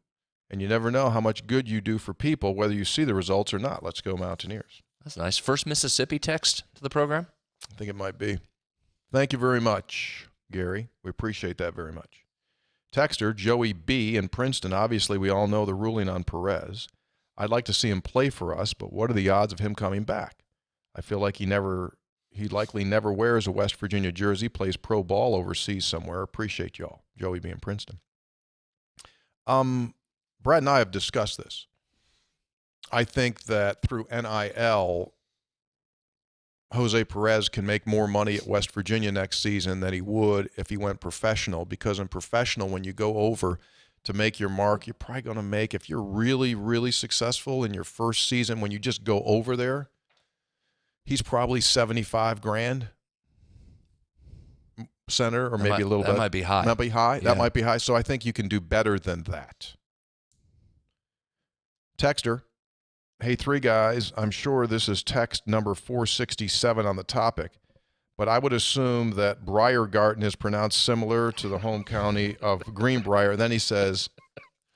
and you never know how much good you do for people, whether you see the results or not. Let's go Mountaineers. That's nice. First Mississippi text to the program? I think it might be. Thank you very much, Gary. We appreciate that very much. Texter, Joey B. in Princeton. Obviously, we all know the ruling on Perez. I'd like to see him play for us, but what are the odds of him coming back? I feel like he likely never wears a West Virginia jersey, plays pro ball overseas somewhere. Appreciate y'all. Joey B. in Princeton. Brad and I have discussed this. I think that through NIL, Jose Perez can make more money at West Virginia next season than he would if he went professional, because in professional, when you go over to make your mark, you're probably going to make, if you're really, really successful in your first season, when you just go over there, he's probably $75,000 center, or maybe a little bit. That might be high. That might be high. Yeah. That might be high. So I think you can do better than that. Texter, hey, three guys, I'm sure this is text number 467 on the topic, but I would assume that Briargarten is pronounced similar to the home county of Greenbrier. Then he says,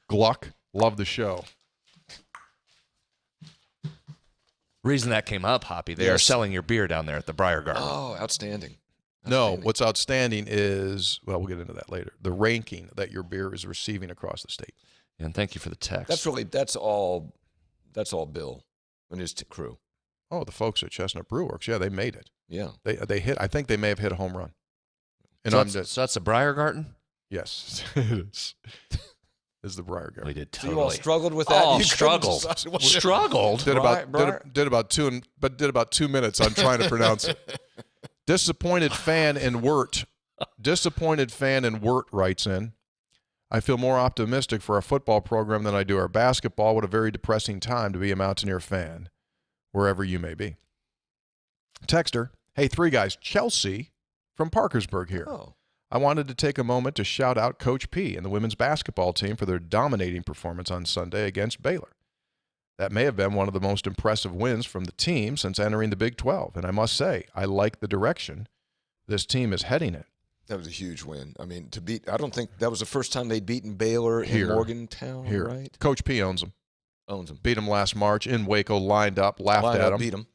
Gluck, love the show. Reason that came up, Hoppy, they are selling your beer down there at the Briar Garden. Oh, outstanding. No, what's outstanding is, well, we'll get into that later, the ranking that your beer is receiving across the state. And thank you for the text. That's all Bill and his crew. Oh, the folks at Chestnut Brew Works, yeah, they made it. Yeah. They hit, I think they may have hit a home run. And so that's the Briar Garden? Yes, it is. It's the Briar Garden. We did So totally. you all struggled with that? Oh, You couldn't struggled. decide what- Struggled. Did about 2 minutes on trying to pronounce it. Disappointed fan in Wirt writes in, I feel more optimistic for our football program than I do our basketball. What a very depressing time to be a Mountaineer fan, wherever you may be. Texter, hey, three guys, Chelsea from Parkersburg here. Oh. I wanted to take a moment to shout out Coach P and the women's basketball team for their dominating performance on Sunday against Baylor. That may have been one of the most impressive wins from the team since entering the Big 12. And I must say, I like the direction this team is heading in. That was a huge win. I mean, I don't think that was the first time they'd beaten Baylor in Morgantown, Here. right? Coach P owns them. Owns them. Beat them last March in Waco, lined up, laughed at them. Beat them.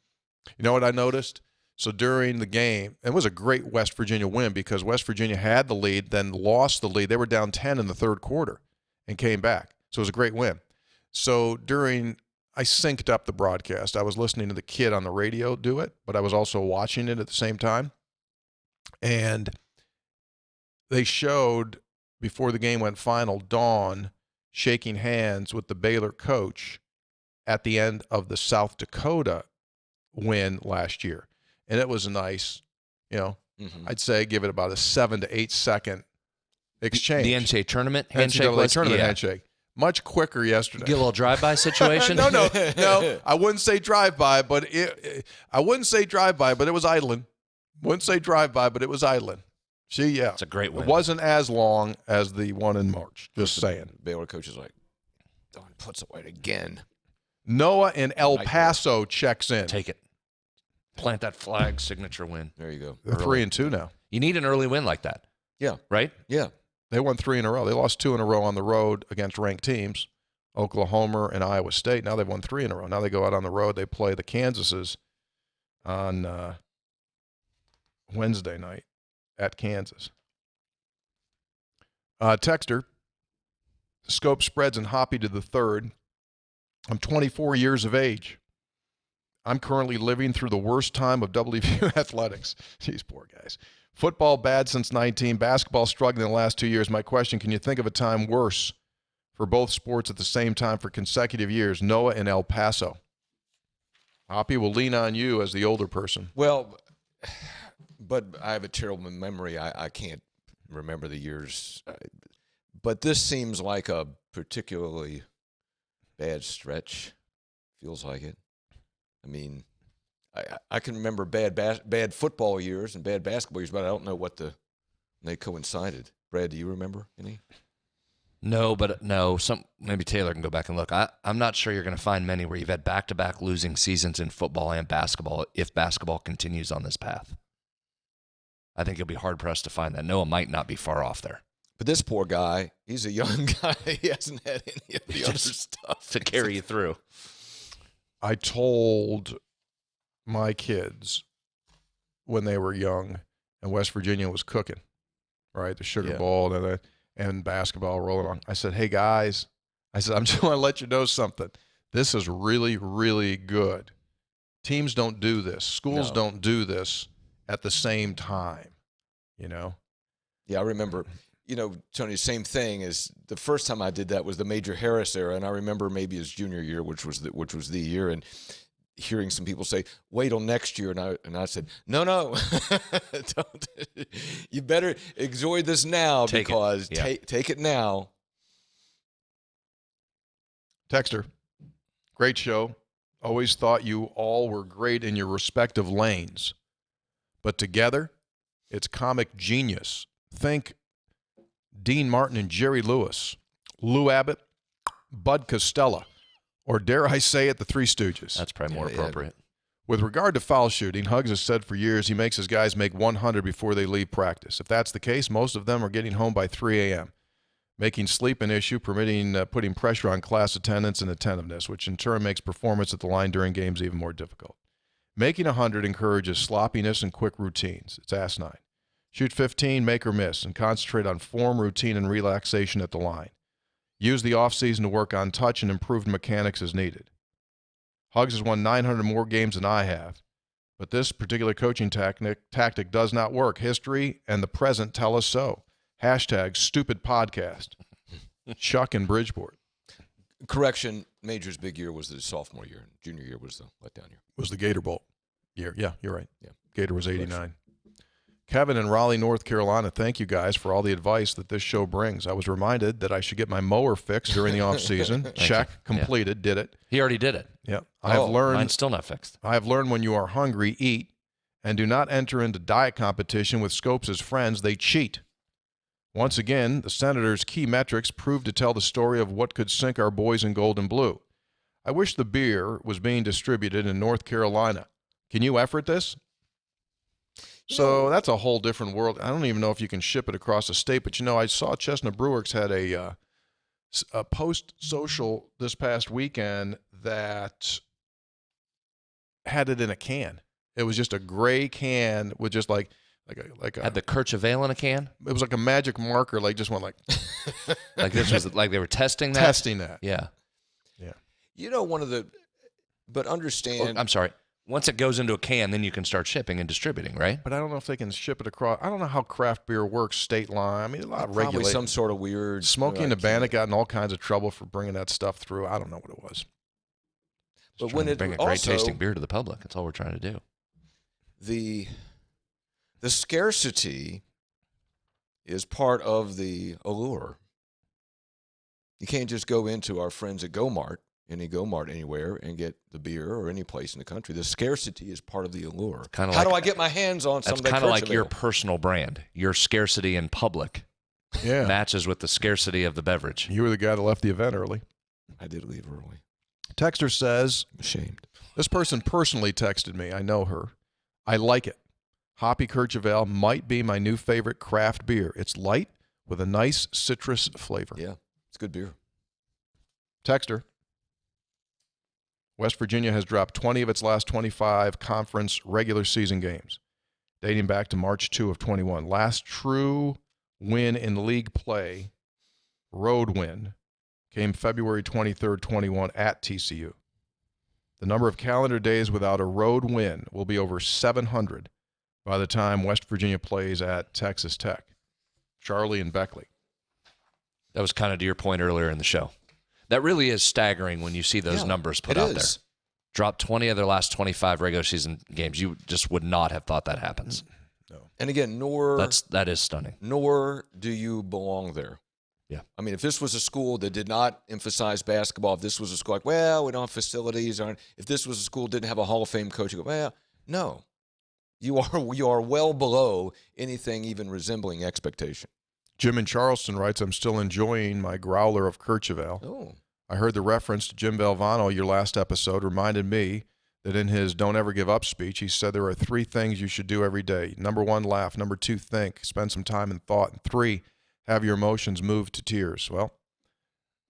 You know what I noticed? So during the game, it was a great West Virginia win because West Virginia had the lead, then lost the lead. They were down 10 in the third quarter and came back. So it was a great win. So I synced up the broadcast. I was listening to the kid on the radio do it, but I was also watching it at the same time. And they showed, before the game went final, Dawn shaking hands with the Baylor coach at the end of the South Dakota win last year. And it was a nice, I'd say give it about a 7 to 8 second exchange. The NCAA tournament handshake NCAA tournament handshake. Much quicker yesterday. Get a little drive-by situation? No. I wouldn't say drive-by, but it was idling. Wouldn't say drive-by, but it was idling. See, yeah. It's a great win. It wasn't as long as the one in March. Just saying. Baylor coach is like, Dawn puts it away again. Noah in El Paso checks in. Take it. Plant that flag, signature win. There you go. They're 3-2 now. You need an early win like that. Yeah. Right? Yeah. They won 3 in a row. They lost 2 in a row on the road against ranked teams, Oklahoma and Iowa State. Now they've won 3 in a row. Now they go out on the road. They play the Kansases on Wednesday night at Kansas. Texter, scope spreads and Hoppy to the third. I'm 24 years of age. I'm currently living through the worst time of WVU athletics. These poor guys. Football bad since 19. Basketball struggling in the last 2 years. My question, can you think of a time worse for both sports at the same time for consecutive years? Noah in El Paso. Hoppy will lean on you as the older person. Well, but I have a terrible memory. I can't remember the years. But this seems like a particularly bad stretch. Feels like it. I mean, I can remember bad football years and bad basketball years, but I don't know they coincided. Brad, do you remember any? No, but maybe Taylor can go back and look. I'm not sure you're going to find many where you've had back-to-back losing seasons in football and basketball if basketball continues on this path. I think you'll be hard-pressed to find that. Noah might not be far off there. But this poor guy, he's a young guy. He hasn't had any of the other stuff to carry you through. I told my kids when they were young and West Virginia was cooking, right? The Sugar Bowl and basketball rolling on. I said, hey, guys, I'm just want to let you know something. This is really, really good. Teams don't do this. Schools don't do this at the same time, Yeah, I remember, Tony, same thing as the first time I did that was the Major Harris era, and I remember maybe his junior year, which was the year, and hearing some people say, wait till next year, and I said, no, don't. You better enjoy this now take it now. Texter, great show. Always thought you all were great in your respective lanes, but together, it's comic genius. Think Dean Martin and Jerry Lewis, Lou Abbott, Bud Costello, or dare I say it, the Three Stooges. That's probably more appropriate. With regard to foul shooting, Huggs has said for years he makes his guys make 100 before they leave practice. If that's the case, most of them are getting home by 3 a.m., making sleep an issue, putting pressure on class attendance and attentiveness, which in turn makes performance at the line during games even more difficult. Making 100 encourages sloppiness and quick routines. It's asinine. Shoot 15, make or miss, and concentrate on form, routine, and relaxation at the line. Use the offseason to work on touch and improved mechanics as needed. Huggs has won 900 more games than I have, but this particular coaching tactic does not work. History and the present tell us so. #StupidPodcast. Chuck in Bridgeport. Correction, Major's big year was the sophomore year. Junior year was the letdown year. Was the Gator Bowl year. Yeah, you're right. Yeah. Gator was 89. Kevin in Raleigh, North Carolina, thank you guys for all the advice that this show brings. I was reminded that I should get my mower fixed during the off-season. Check, completed, did it. He already did it. Yeah. Mine's still not fixed. I have learned when you are hungry, eat, and do not enter into diet competition with Scopes' friends. They cheat. Once again, the Senators' key metrics prove to tell the story of what could sink our boys in gold and blue. I wish the beer was being distributed in North Carolina. Can you effort this? So that's a whole different world. I don't even know if you can ship it across the state, but I saw Chestnut Brewworks had a post-social this past weekend that had it in a can. It was just a gray can with just like a had the Kirchhoff in a can. It was like a magic marker, just went like like this was like they were testing that. Yeah. One of the, but understand. I'm sorry. Once it goes into a can, then you can start shipping and distributing, right? But I don't know if they can ship it across. I don't know how craft beer works, state line. I mean, a lot of Probably regulations. some sort of weird. Smokey and the Bandit got in all kinds of trouble for bringing that stuff through. I don't know what it was. But when it bring a great tasting beer to the public, that's all we're trying to do. The scarcity is part of the allure. You can't just go into our friends at any Go-Mart anywhere, and get the beer or any place in the country. The scarcity is part of the allure. How do I get my hands on some of that? That's kind of like your personal brand. Your scarcity in public matches with the scarcity of the beverage. You were the guy that left the event early. I did leave early. Texter says, I'm ashamed. This person personally texted me. I know her. I like it. Hoppy Courchevel might be my new favorite craft beer. It's light with a nice citrus flavor. Yeah, it's good beer. Texter. West Virginia has dropped 20 of its last 25 conference regular season games, dating back to March 2 of 21. Last true win in league play, road win, came February 23rd, 21 at TCU. The number of calendar days without a road win will be over 700 by the time West Virginia plays at Texas Tech. Charlie and Beckley. That was kind of to your point earlier in the show. That really is staggering when you see those numbers put out there. Dropped 20 of their last 25 regular season games. You just would not have thought that happens. No. And again, that is stunning. Nor do you belong there. Yeah. I mean, if this was a school that did not emphasize basketball, if this was a school like, well, we don't have facilities, or if this was a school that didn't have a Hall of Fame coach, you go, well, no. You are well below anything even resembling expectation. Jim in Charleston writes, I'm still enjoying my growler of Courchevel. Oh. I heard the reference to Jim Valvano, your last episode, reminded me that in his Don't Ever Give Up speech, he said there are 3 things you should do every day. Number 1, laugh. Number 2, think. Spend some time in thought. And 3, have your emotions move to tears. Well,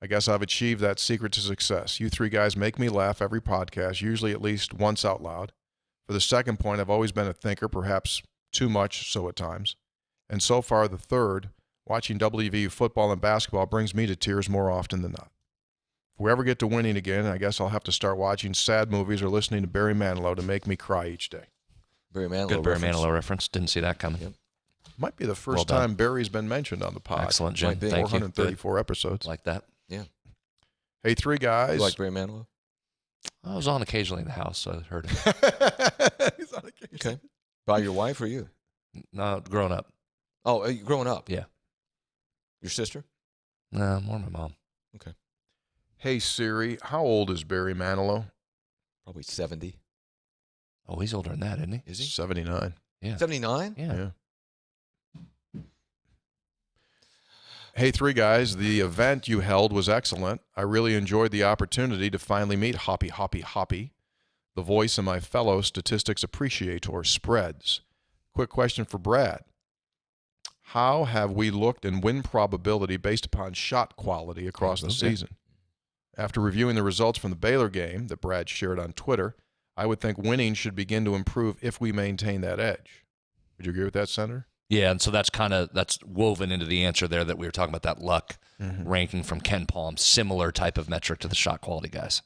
I guess I've achieved that secret to success. You 3 guys make me laugh every podcast, usually at least once out loud. For the second point, I've always been a thinker, perhaps too much so at times. And so far, the third, watching WVU football and basketball brings me to tears more often than not. If we ever get to winning again, I guess I'll have to start watching sad movies or listening to Barry Manilow to make me cry each day. Barry Manilow Good Barry Manilow reference. Didn't see that coming. Yep. Might be the first time Barry's been mentioned on the pod. Excellent, Jim. Thank 434 you. episodes. Like that. Yeah. Hey, 3 guys. You like Barry Manilow? I was on occasionally in the house, so I heard it. He's on occasion. Okay. By your wife or you? No, growing up. Oh, growing up? Yeah. Your sister? No, more my mom. Okay. Hey, Siri, how old is Barry Manilow? Probably 70. Oh, he's older than that, isn't he? Is he? 79. Yeah. 79? Yeah. Hey, 3 guys, the event you held was excellent. I really enjoyed the opportunity to finally meet Hoppy, the voice of my fellow statistics appreciator spreads. Quick question for Brad. How have we looked in win probability based upon shot quality across the season? After reviewing the results from the Baylor game that Brad shared on Twitter, I would think winning should begin to improve if we maintain that edge. Would you agree with that, Senator? Yeah, and so that's woven into the answer there that we were talking about, that luck ranking from Ken Palm, similar type of metric to the shot quality guys.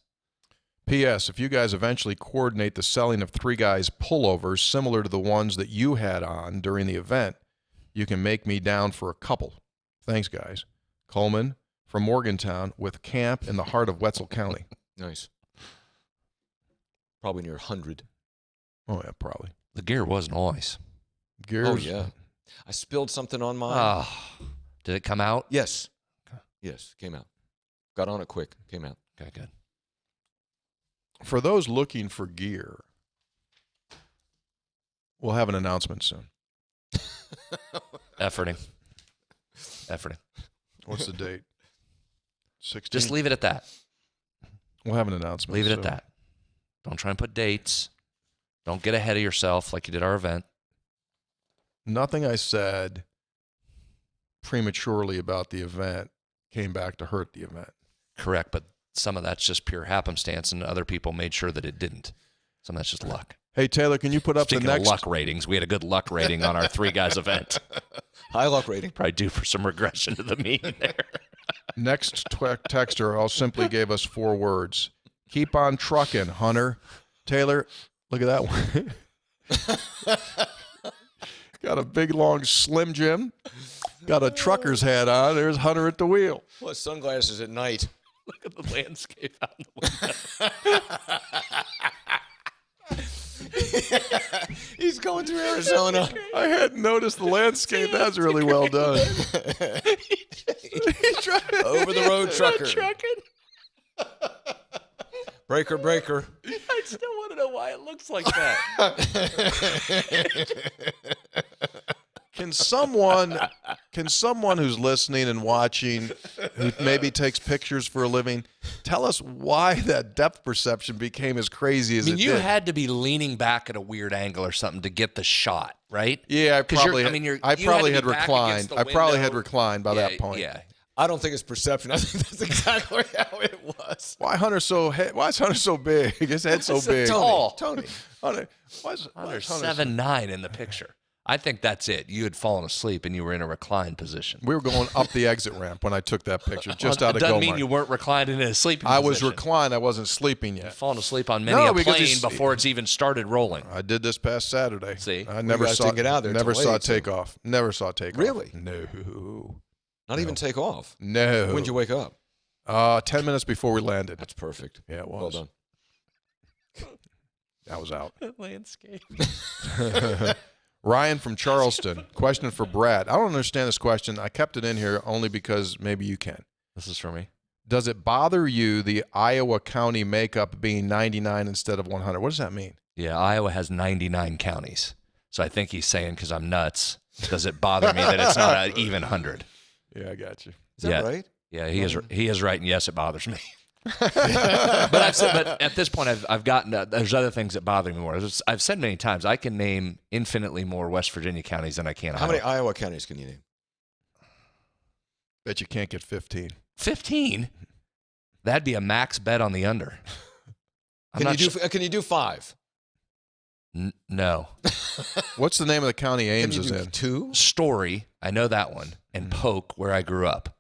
P.S. If you guys eventually coordinate the selling of 3 guys pullovers similar to the ones that you had on during the event, you can make me down for a couple. Thanks, guys. Coleman from Morgantown with camp in the heart of Wetzel County. Nice. Probably near 100. Oh, yeah, probably. The gear was nice. Gears. Oh, yeah. I spilled something on mine. Oh, did it come out? Yes. Yes, came out. Got on it quick. Came out. Okay, good. For those looking for gear, we'll have an announcement soon. Efforting. What's the date? 16th? Just leave it at that. We'll have an announcement. Leave it at that. Don't try and put dates. Don't get ahead of yourself like you did our event. Nothing I said prematurely about the event came back to hurt the event. Correct, but some of that's just pure happenstance, and other people made sure that it didn't. Some of that's just luck. Hey, Taylor, can you put up Speaking the next... of luck ratings, we had a good luck rating on our 3 guys event. High luck rating. Probably due for some regression to the mean there. Next texter all simply gave us 4 words. Keep on trucking, Hunter. Taylor, Look at that one. Got a big, long Slim Jim. Got a trucker's hat on. There's Hunter at the wheel. Well, sunglasses at night. Look at the landscape out in the window. He's going through Arizona. I hadn't noticed the landscape. That's really well done. Over the road trucker. Breaker, breaker. I still want to know why it looks like that. Can someone who's listening and watching, who maybe takes pictures for a living, tell us why that depth perception became as crazy as it did? You had to be leaning back at a weird angle or something to get the shot, right? Yeah, I probably had reclined. I probably had reclined by that point. Yeah. I don't think it's perception. I think that's exactly how it was. Why is Hunter so big? His head's so big. Tony. Hunter, why is Hunter's Hunter 7'9" in the picture. I think that's it. You had fallen asleep and you were in a reclined position. We were going up the exit ramp when I took that picture, just Well, out of it doesn't Gomar. mean you weren't reclined in a sleeping I position. was reclined. I wasn't sleeping yet. You've fallen asleep on many a because plane before it's even started rolling. I did this past Saturday. See? I never guys saw didn't get out there Never till saw late, so- takeoff. Never saw takeoff. Really? No. Not even take off. No. When'd you wake up? 10 minutes before we landed. That's perfect. Yeah, it Well was. done. I was out. Landscape. Ryan from Charleston. Question for Brad. I don't understand this question. I kept it in here only because maybe you can. This is for me. Does it bother you the Iowa County makeup being 99 instead of 100? What does that mean? Yeah, Iowa has 99 counties. So I think he's saying, because I'm nuts, does it bother me that it's not an even 100? Yeah, I got you. Is that right? Yeah, he is right, and yes, it bothers me. but at this point, I've gotten there's other things that bother me more. I've said many times, I can name infinitely more West Virginia counties than I can How Iowa. many Iowa counties can you name? Bet you can't get 15. 15? That'd be a max bet on the under. Can you do 5? No. What's the name of the county Ames Can is you do in? 2? Story, I know that one, and Polk, where I grew up.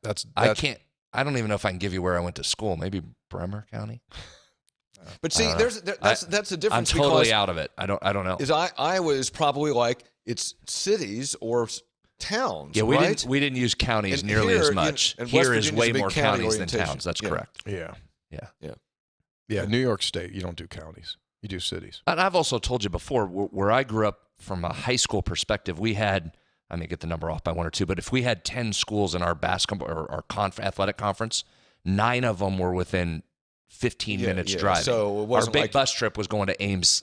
I don't even know if I can give you where I went to school. Maybe Bremer County. But see, that's the difference. I'm totally because out of it. I don't know. Iowa is probably like it's cities or towns. Yeah, right? we didn't use counties And nearly here, as much. and West Here is Virginia's a way big more county counties than orientation. towns. That's Yeah. correct. Yeah, New York State, you don't do counties. You do cities. And I've also told you before, where I grew up from a high school perspective, we had, I may get the number off by 1 or 2, but if we had 10 schools in our basketball or our athletic conference, 9 of them were within 15 minutes driving. So it our wasn't big like bus trip was going to Ames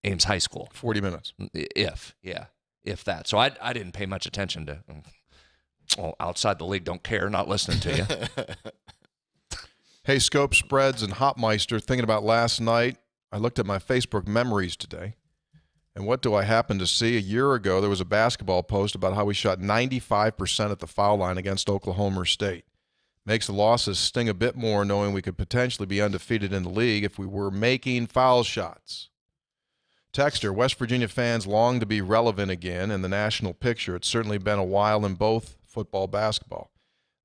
High School. 40 minutes. If that. So I didn't pay much attention to, well, outside the league don't care, not listening to you. Hey, Scope Spreads and Hopmeister, thinking about last night, I looked at my Facebook memories today, and what do I happen to see? A year ago, there was a basketball post about how we shot 95% at the foul line against Oklahoma State. Makes the losses sting a bit more knowing we could potentially be undefeated in the league if we were making foul shots. Texter, West Virginia fans long to be relevant again in the national picture. It's certainly been a while in both football and basketball.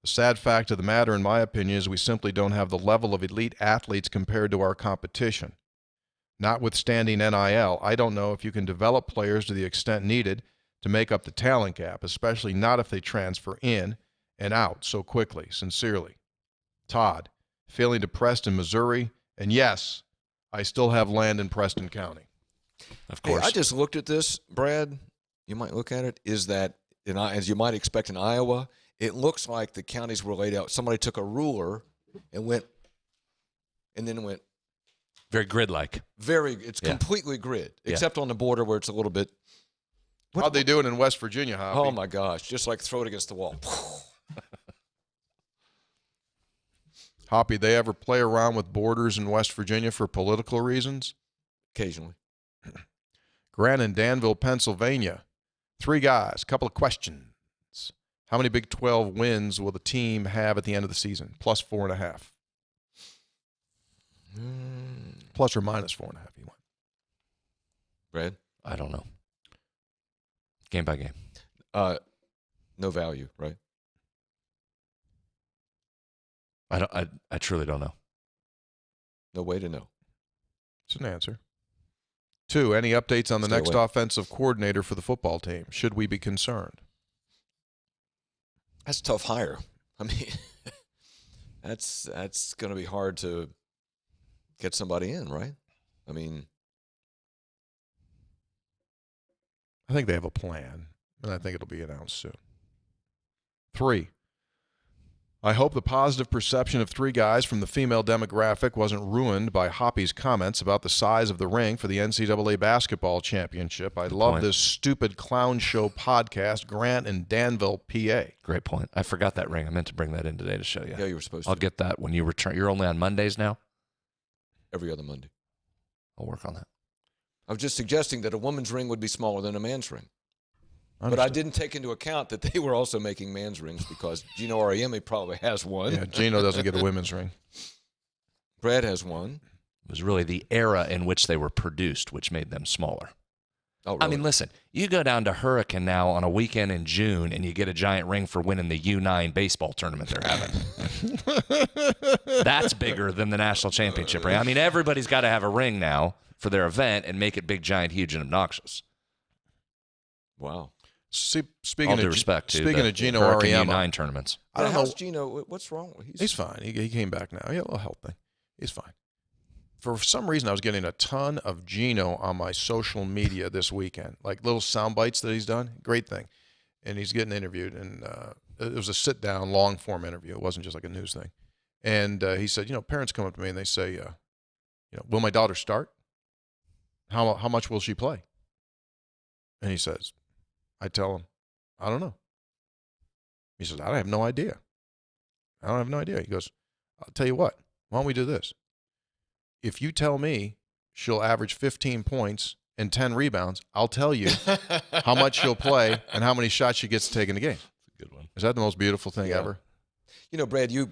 The sad fact of the matter, in my opinion, is we simply don't have the level of elite athletes compared to our competition. Notwithstanding NIL, I don't know if you can develop players to the extent needed to make up the talent gap, especially not if they transfer in and out so quickly. Sincerely, Todd. Feeling depressed in Missouri, and yes, I still have land in Preston County. Of Hey, course. I just looked at this, Brad. You might look at it. Is that, as you might expect in Iowa, it looks like the counties were laid out. Somebody took a ruler and then went Very grid-like. It's completely grid, except on the border where it's a little bit. How'd they do it in West Virginia, Hoppy? Oh, my gosh. Just like throw it against the wall. Hoppy, they ever play around with borders in West Virginia for political reasons? Occasionally. Grant in Danville, Pennsylvania. 3 guys, couple of questions. How many Big 12 wins will the team have at the end of the season? Plus 4.5. Plus or minus 4.5, you want. Brad? I don't know. Game by game. No value, right? I truly don't know. No way to know. It's an answer. 2, any updates on the Stay next away. offensive coordinator for the football team? Should we be concerned? That's a tough hire. I mean, that's going to be hard to get somebody in, right? I mean, I think they have a plan, and I think it'll be announced soon. 3, I hope the positive perception of 3 guys from the female demographic wasn't ruined by Hoppy's comments about the size of the ring for the NCAA basketball championship. I love this stupid clown show podcast, Grant in Danville, PA. Great point. I forgot that ring. I meant to bring that in today to show you. yeah, you were supposed I'll to. get that when you return. You're only on Mondays now? Every other Monday. I'll work on that. I was just suggesting that a woman's ring would be smaller than a man's ring. But I didn't take into account that they were also making man's rings because Gino Auriemma probably has one. Yeah, Gino doesn't get a women's ring. Brad has one. It was really the era in which they were produced, which made them smaller. Oh, really? I mean, listen, you go down to Hurricane now on a weekend in June and you get a giant ring for winning the U9 baseball tournament they're having. That's bigger than the national championship ring. I mean, everybody's got to have a ring now for their event and make it big, giant, huge, and obnoxious. Wow. Speaking All due of respect to speaking the of Gino Hurricane Auriemma, U9 tournaments. I don't know. How's Gino? What's wrong? He's fine. He came back now. He had a little health thing. He's fine. For some reason, I was getting a ton of Gino on my social media this weekend, like little sound bites that he's done. Great thing. And he's getting interviewed, and it was a sit-down, long-form interview. It wasn't just like a news thing. And he said, parents come up to me and they say, will my daughter start? How much will she play? And he says, I tell him, I don't know. He says, I have no idea. I don't have no idea. He goes, I'll tell you what. Why don't we do this? If you tell me she'll average 15 points and 10 rebounds, I'll tell you how much she'll play and how many shots she gets to take in the game. That's a good one. Is that the most beautiful thing ever? Brad, you're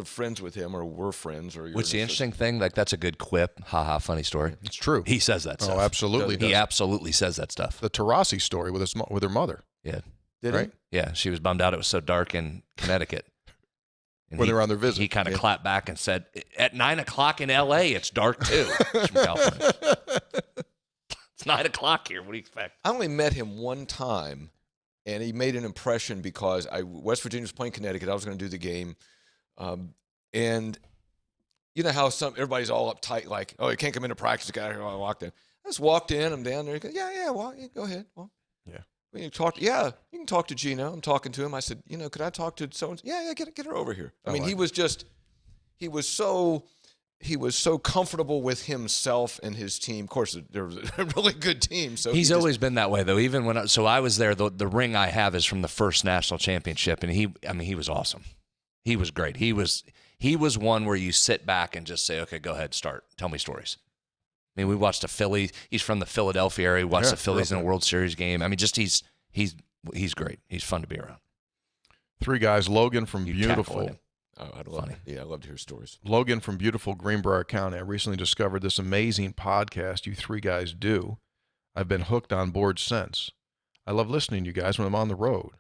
friends with him or were friends. Or Which the interesting thing, like that's a good quip. Ha, funny story. It's true. He says that stuff. Oh, absolutely. He absolutely says that stuff. The Taurasi story with her mother. Yeah. Did right? Yeah, she was bummed out it was so dark in Connecticut. And When they were on their visit. He kind of clapped back and said, at 9 o'clock in L.A., it's dark too. It's from California. It's 9 o'clock here. What do you expect? I only met him one time, and he made an impression because West Virginia was playing Connecticut. I was going to do the game. And you know how everybody's all uptight, like, oh, you can't come into practice. I walked in. I just walked in. I'm down there. He goes, yeah, well, go ahead. Well, Yeah. When you talk, you can talk to Gino. I'm talking to him. I said, could I talk to so-and-so? Yeah, get her over here. I mean, he was so comfortable with himself and his team. Of course, there was a really good team. So he's always been that way, though. Even when I was there, the ring I have is from the first national championship, and he was awesome. He was great. He was one where you sit back and just say, okay, go ahead, start. Tell me stories. I mean, we watched the Phillies. He's from the Philadelphia area. We watched the Phillies in a World Series game. I mean, just he's great. He's fun to be around. 3 guys. Logan from beautiful. Oh, I'd love it. Yeah, I love to hear stories. Logan from beautiful Greenbrier County. I recently discovered this amazing podcast you 3 guys do. I've been hooked on board since. I love listening to you guys when I'm on the road.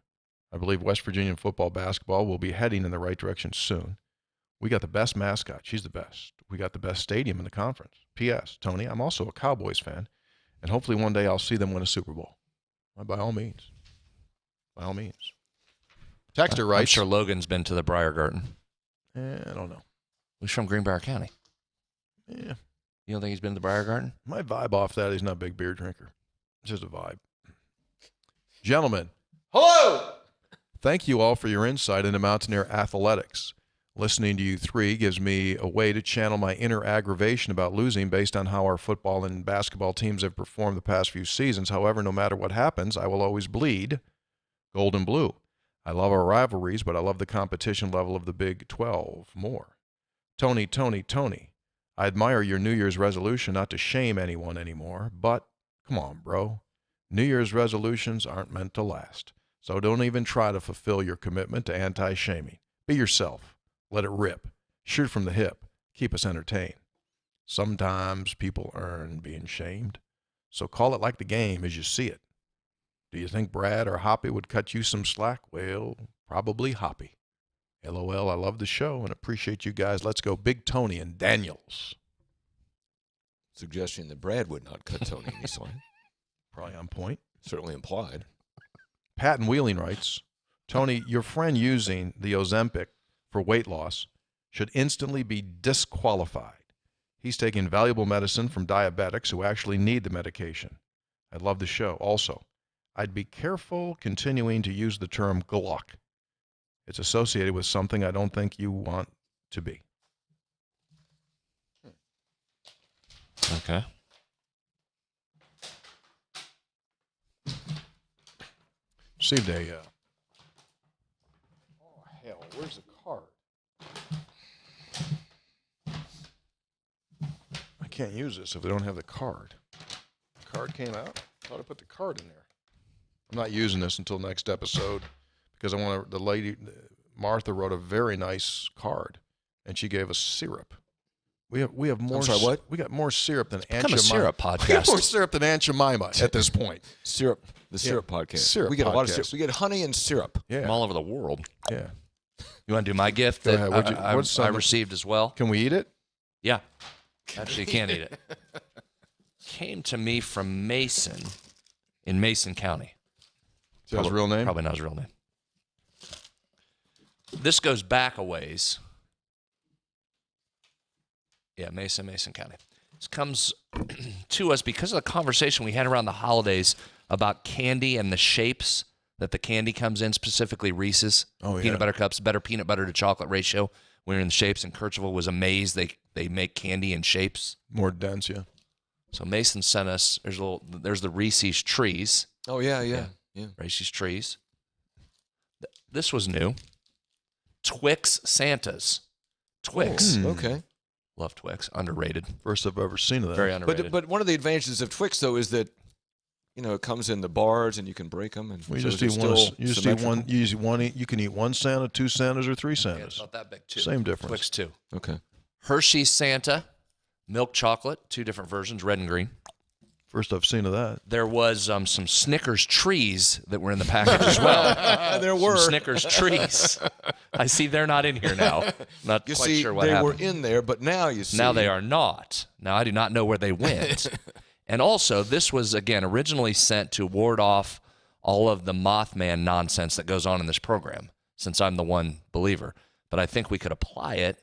I believe West Virginia football basketball will be heading in the right direction soon. We got the best mascot. She's the best. We got the best stadium in the conference. P.S. Tony, I'm also a Cowboys fan, and hopefully one day I'll see them win a Super Bowl. By all means. By all means. Texter writes. I'm sure Logan's been to the Briar Garden. I don't know. He's from Greenbrier County. Yeah. You don't think he's been to the Briar Garden? My vibe off that, he's not a big beer drinker. It's just a vibe. Gentlemen. Hello! Thank you all for your insight into Mountaineer athletics. Listening to you 3 gives me a way to channel my inner aggravation about losing based on how our football and basketball teams have performed the past few seasons. However, no matter what happens, I will always bleed gold and blue. I love our rivalries, but I love the competition level of the Big 12 more. Tony, I admire your New Year's resolution not to shame anyone anymore, but come on, bro. New Year's resolutions aren't meant to last. So don't even try to fulfill your commitment to anti-shaming. Be yourself. Let it rip. Shoot from the hip. Keep us entertained. Sometimes people earn being shamed. So call it like the game as you see it. Do you think Brad or Hoppy would cut you some slack? Well, probably Hoppy. LOL, I love the show and appreciate you guys. Let's go Big Tony and Daniels. suggesting that Brad would not cut Tony any slack. Probably on point. Certainly implied. Pat and Wheeling writes, Tony, your friend using the Ozempic for weight loss should instantly be disqualified. He's taking valuable medicine from diabetics who actually need the medication. I love the show. Also, I'd be careful continuing to use the term gluck. It's associated with something I don't think you want to be. Okay. Received a, oh, hell, where's the card? I can't use this if I don't have the card. The card came out. I thought I put the card in there. I'm not using this until next episode because I want to, the lady, Martha, wrote a very nice card, and she gave us syrup. We have more. I'm sorry, what? We got more syrup than Aunt Become a Jemima. syrup We got podcast. more syrup than Aunt Jemima at this point. Syrup. The syrup podcast. Syrup we get a lot of podcast. syrup. We get honey and syrup. Yeah. From all over the world. Yeah. You want to do my gift Go that ahead. What'd you- I what's something- received as well? Can we eat it? Yeah. Actually, you can't eat it. Came to me from Mason in Mason County. Is that his real name? Probably not his real name. This goes back a ways. Yeah, Mason County. This comes to us because of the conversation we had around the holidays about candy and the shapes that the candy comes in, specifically Reese's. Oh, yeah. Peanut butter cups, better peanut butter to chocolate ratio. We were in the shapes, and Kercheval was amazed they make candy in shapes. More dense, yeah. So Mason sent us, there's the Reese's trees. Oh, yeah. Reese's trees. This was new. Twix Santas. Twix. Okay. Love Twix. Underrated. First I've ever seen of that. Very underrated. But one of the advantages of Twix, though, is that, it comes in the bars and you can break them. And Well, you so just it's eat one. still You just eat symmetrical. one. You just one. You can eat one Santa, two Santas, or three Yeah, Santas. it's not that big, too. Same difference. Twix, too. Okay. Hershey's Santa. Milk chocolate. 2 different versions, red and green. First I've seen of that. There was some Snickers trees that were in the package as well. There Some were. Snickers trees. I see they're not in here now. Not You quite see, sure what they happened. were in there, but now you see. Now they are not. Now I do not know where they went. And also, this was, again, originally sent to ward off all of the Mothman nonsense that goes on in this program, since I'm the one believer. But I think we could apply it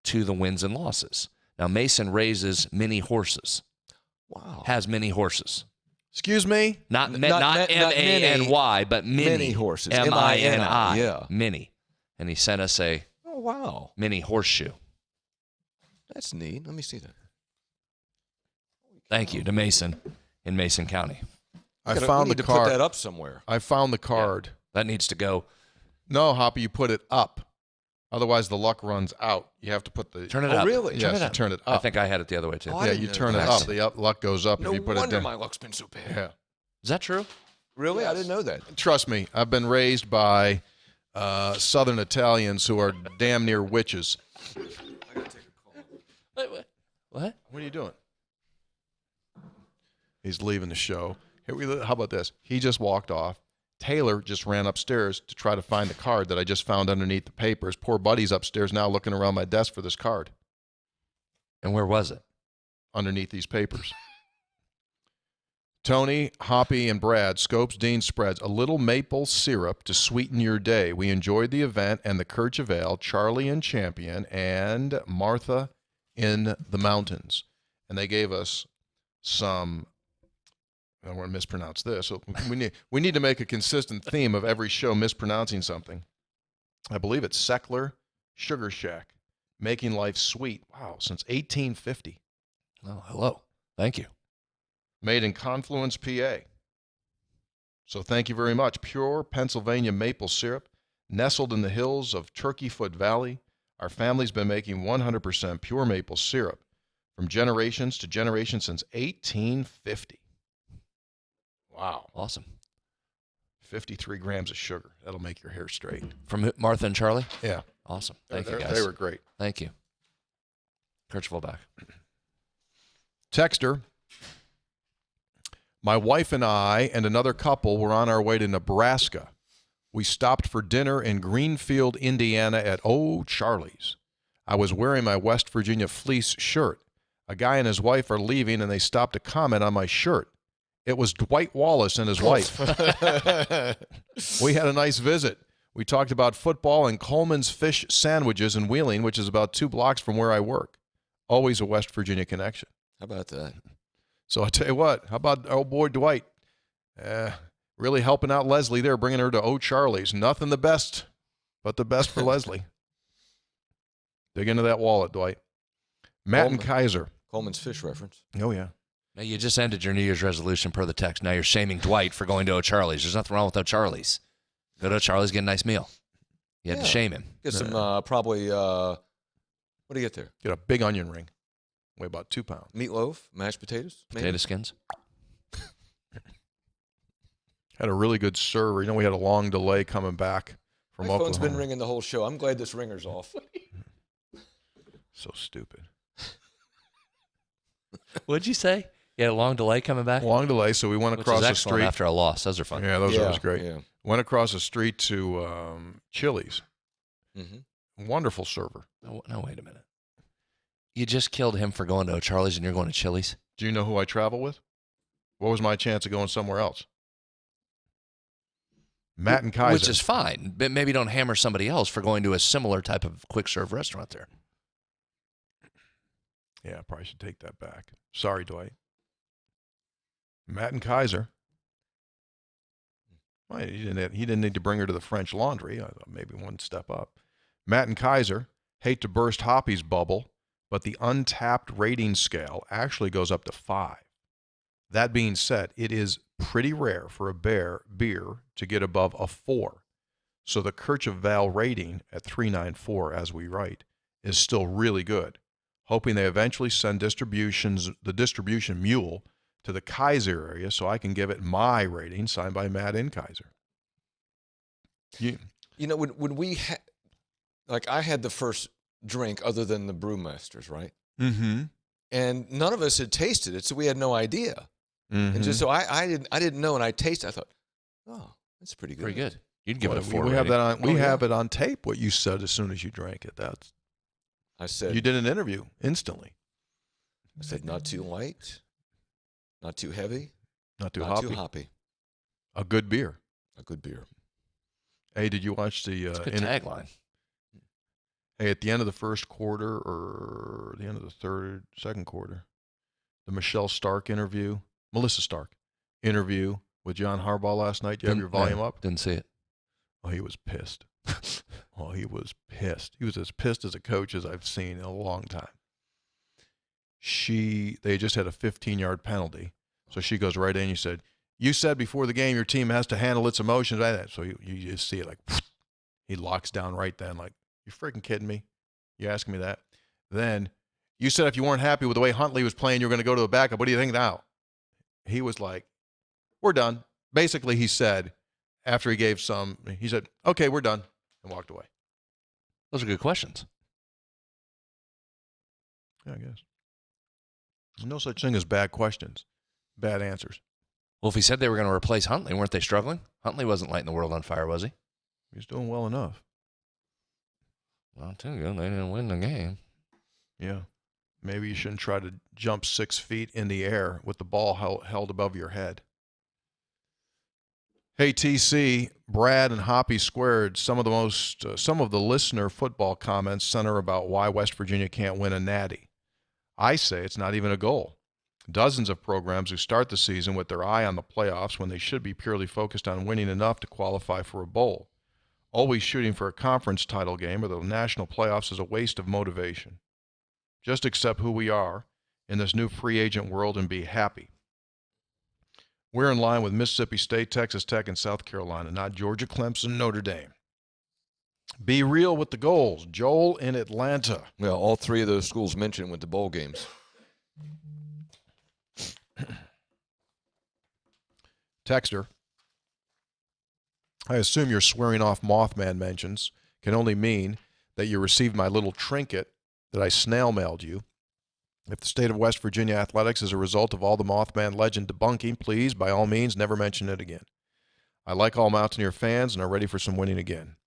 to the wins and losses. Now, Mason raises mini horses. Wow. Has mini horses. Excuse me. Not Not M-A-N-Y, but mini. Mini horses. M-I-N-I. Yeah. Mini. And he sent us a Oh, wow. mini horseshoe. That's neat. Let me see that. Thank you to Mason in Mason County. I We found need the to put card. that up somewhere. I found the card. That needs to go. No, Hoppy, you put it up. Otherwise, the luck runs out. You have to put the. Turn it Oh, up. really? Yes, Turn it you up. turn it I up. think I had it the other way, too. Oh, I Yeah, didn't you know turn it that. up. The luck goes up No if you put it wonder down. my luck's been so bad. Yeah. Is that true? Really? I didn't know that. Trust me, I've been raised by Southern Italians who are damn near witches. What? What are you doing? He's leaving the show. How about this? He just walked off. Taylor just ran upstairs to try to find the card that I just found underneath the papers. Poor buddy's upstairs now looking around my desk for this card And where was it? underneath these papers. Tony, Hoppy, and Brad, Scopes, Dean spreads a little maple syrup to sweeten your day. We enjoyed the event and the Kercheval, Charlie in Champion, and Martha in the Mountains. And they gave us some, I don't want to mispronounce this. So we need to make a consistent theme of every show mispronouncing something. I believe it's Seckler Sugar Shack, making life sweet. Wow, since 1850. Oh, hello. Thank you. Made in Confluence, PA. So thank you very much. Pure Pennsylvania maple syrup, nestled in the hills of Turkey Foot Valley. Our family's been making 100% pure maple syrup from generations to generations since 1850. Wow. Awesome. 53 grams of sugar. That'll make your hair straight. From Martha and Charlie? Yeah. Awesome. Thank you, They guys. were great. Thank you. Kercheval back. Texter. My wife and I and another couple were on our way to Nebraska. We stopped for dinner in Greenfield, Indiana at Charlie's. I was wearing my West Virginia fleece shirt. A guy and his wife are leaving, and they stopped to comment on my shirt. It was Dwight Wallace and his wife. We had a nice visit. We talked about football and Coleman's Fish Sandwiches in Wheeling, which is about 2 blocks from where I work. Always a West Virginia connection. How about that? So I tell you what, how about old boy Dwight? Really helping out Leslie there, bringing her to O'Charlie's. Nothing the best, but the best for Leslie. Dig into that wallet, Dwight. Matt and Kaiser. Coleman's Fish reference. Oh, yeah. Now, you just ended your New Year's resolution per the text. Now you're shaming Dwight for going to O'Charlie's. There's nothing wrong with O'Charlie's. Go to O'Charlie's, get a nice meal. You had to shame him. Get some probably, what do you get there? Get a big onion ring. Weigh about 2 pounds. Meatloaf, mashed potatoes, maybe? Potato skins. Had a really good server. You know, we had a long delay coming back from My Oklahoma. phone's been ringing the whole show. I'm glad this ringer's off. So stupid. What'd you say? You had a long delay coming back? Long delay, so we went Which across is the excellent street. after a loss. Those are fun. Yeah, those are always great. Yeah. Went across the street to Chili's. Mm-hmm. Wonderful server. No, wait a minute. You just killed him for going to O'Charlie's and you're going to Chili's? Do you know who I travel with? What was my chance of going somewhere else? Matt and Kaiser. Which is fine, but maybe don't hammer somebody else for going to a similar type of quick serve restaurant there. Yeah, I probably should take that back. Sorry, Dwight. Matt and Kaiser. Well, he didn't need to bring her to the French Laundry. I thought maybe one step up. Matt and Kaiser. Hate to burst Hoppy's bubble, but the untapped rating scale actually goes up to 5. That being said, it is pretty rare for a beer to get above a 4. So the Kirchhoff-Val rating at 394, as we write, is still really good. Hoping they eventually send the distribution mule to the Kaiser area so I can give it my rating signed by Matt and Kaiser. You know, when we I had the first drink other than the Brewmasters, right? Mm-hmm. And none of us had tasted it, so we had no idea. Mm-hmm. And just so I didn't know, and I tasted. I thought, oh, that's pretty good. Pretty good. You'd give it a 4. We have that on. We Oh, yeah. have it on tape. What you said as soon as you drank it. I said, You did an interview instantly. I said, not too light, not too heavy, Not too not hoppy. too hoppy. A good beer. A good beer. Hey, did you watch the? It's a good tagline. Hey, at the end of the first quarter or the end of the second quarter, the Melissa Stark interview with John Harbaugh last night. You have your volume up? Didn't see it. Oh, he was pissed. He was pissed. He was as pissed as a coach as I've seen in a long time. They just had a 15-yard penalty. So she goes right in. You said before the game your team has to handle its emotions. So you just see it like, he locks down right then like, you freaking kidding me? You asking me that? Then you said if you weren't happy with the way Huntley was playing, you're going to go to the backup. What do you think now? He was like, we're done. Basically, he said, after he said, okay, we're done, and walked away. Those are good questions. Yeah, I guess. No such thing as bad questions, bad answers. Well, if he said they were going to replace Huntley, weren't they struggling? Huntley wasn't lighting the world on fire, was he? He's doing well enough. Well, too good. They didn't win the game. Yeah. Maybe you shouldn't try to jump 6 feet in the air with the ball held above your head. Hey, TC, Brad and Hoppy squared. Some of the listener football comments center about why West Virginia can't win a natty. I say it's not even a goal. Dozens of programs who start the season with their eye on the playoffs when they should be purely focused on winning enough to qualify for a bowl. Always shooting for a conference title game or the national playoffs is a waste of motivation. Just accept who we are in this new free agent world and be happy. We're in line with Mississippi State, Texas Tech, and South Carolina, not Georgia, Clemson, Notre Dame. Be real with the goals. Joel in Atlanta. Well, all 3 of those schools mentioned with the bowl games. Texter. I assume your swearing off Mothman mentions can only mean that you received my little trinket that I snail mailed you. If the state of West Virginia athletics is a result of all the Mothman legend debunking, please, by all means, never mention it again. I like all Mountaineer fans and are ready for some winning again.